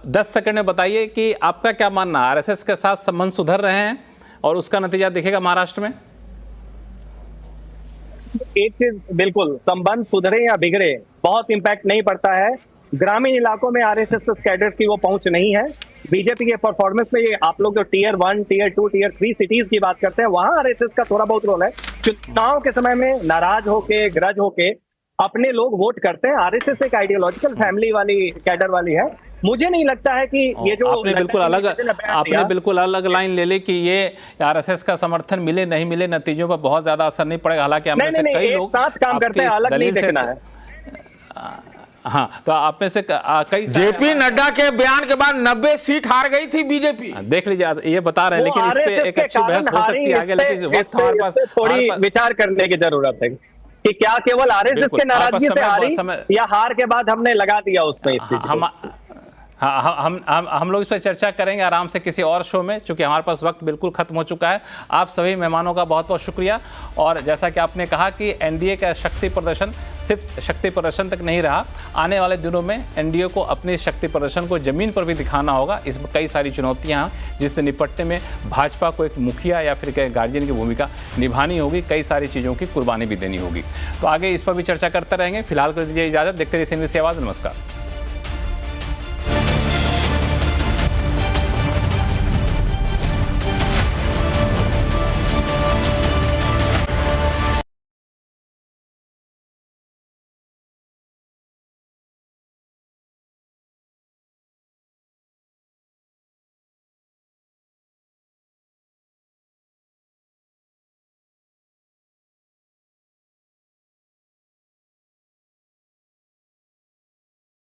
10 सेकंड में बताइए कि आपका क्या मानना है, आरएसएस के साथ संबंध सुधर रहे हैं और उसका नतीजा दिखेगा महाराष्ट्र में? एक चीज बिल्कुल, संबंध सुधरे या बिगड़े बहुत इंपैक्ट नहीं पड़ता है। ग्रामीण इलाकों में आरएसएस कैडर्स की वो पहुंच नहीं है। बीजेपी के परफॉर्मेंस में ये आप लोग जो टीयर 1, टीयर 2, टीयर 3 सिटीज की बात करते हैं, वहां आरएसएस का थोड़ा बहुत रोल है। चुनाव के समय में नाराज होके, ग्रज होके अपने लोग वोट करते हैं। आरएसएस एक आइडियोलॉजिकल फैमिली वाली, कैडर वाली है। मुझे नहीं लगता है कि ये जो आपने बिल्कुल अलग लाइन ले ली कि ये आरएसएस का समर्थन मिले नहीं मिले नतीजों पर बहुत ज्यादा असर नहीं पड़ेगा। हालांकि हम में से कई लोग साथ काम करते हैं, अलग नहीं देखना है। हाँ, तो आप में से कई जेपी नड्डा के बयान के बाद 90 सीट हार गई थी बीजेपी, देख लीजिए, ये बता रहे हैं। लेकिन इस पे एक अच्छी बहस हो सकती है आगे, लेकिन वक्त हमारे पास थोड़ी विचार करने की जरूरत है कि क्या केवल आरएसएस के नाराजगी से हारी या हार के बाद हमने लगा दिया उसमें। हम लोग इस पर चर्चा करेंगे आराम से किसी और शो में, क्योंकि हमारे पास वक्त बिल्कुल खत्म हो चुका है। आप सभी मेहमानों का बहुत बहुत शुक्रिया। और जैसा कि आपने कहा कि एनडीए का शक्ति प्रदर्शन सिर्फ शक्ति प्रदर्शन तक नहीं रहा, आने वाले दिनों में एनडीए को अपने शक्ति प्रदर्शन को जमीन पर भी दिखाना होगा। इसमें कई सारी चुनौतियां हैं जिससे निपटने में भाजपा को एक मुखिया या फिर गार्जियन की भूमिका निभानी होगी, कई सारी चीज़ों की कुर्बानी भी देनी होगी। तो आगे इस पर भी चर्चा करते रहेंगे। फिलहाल कर दीजिए इजाज़त, देखते रहिए CNBC आवाज़। नमस्कार।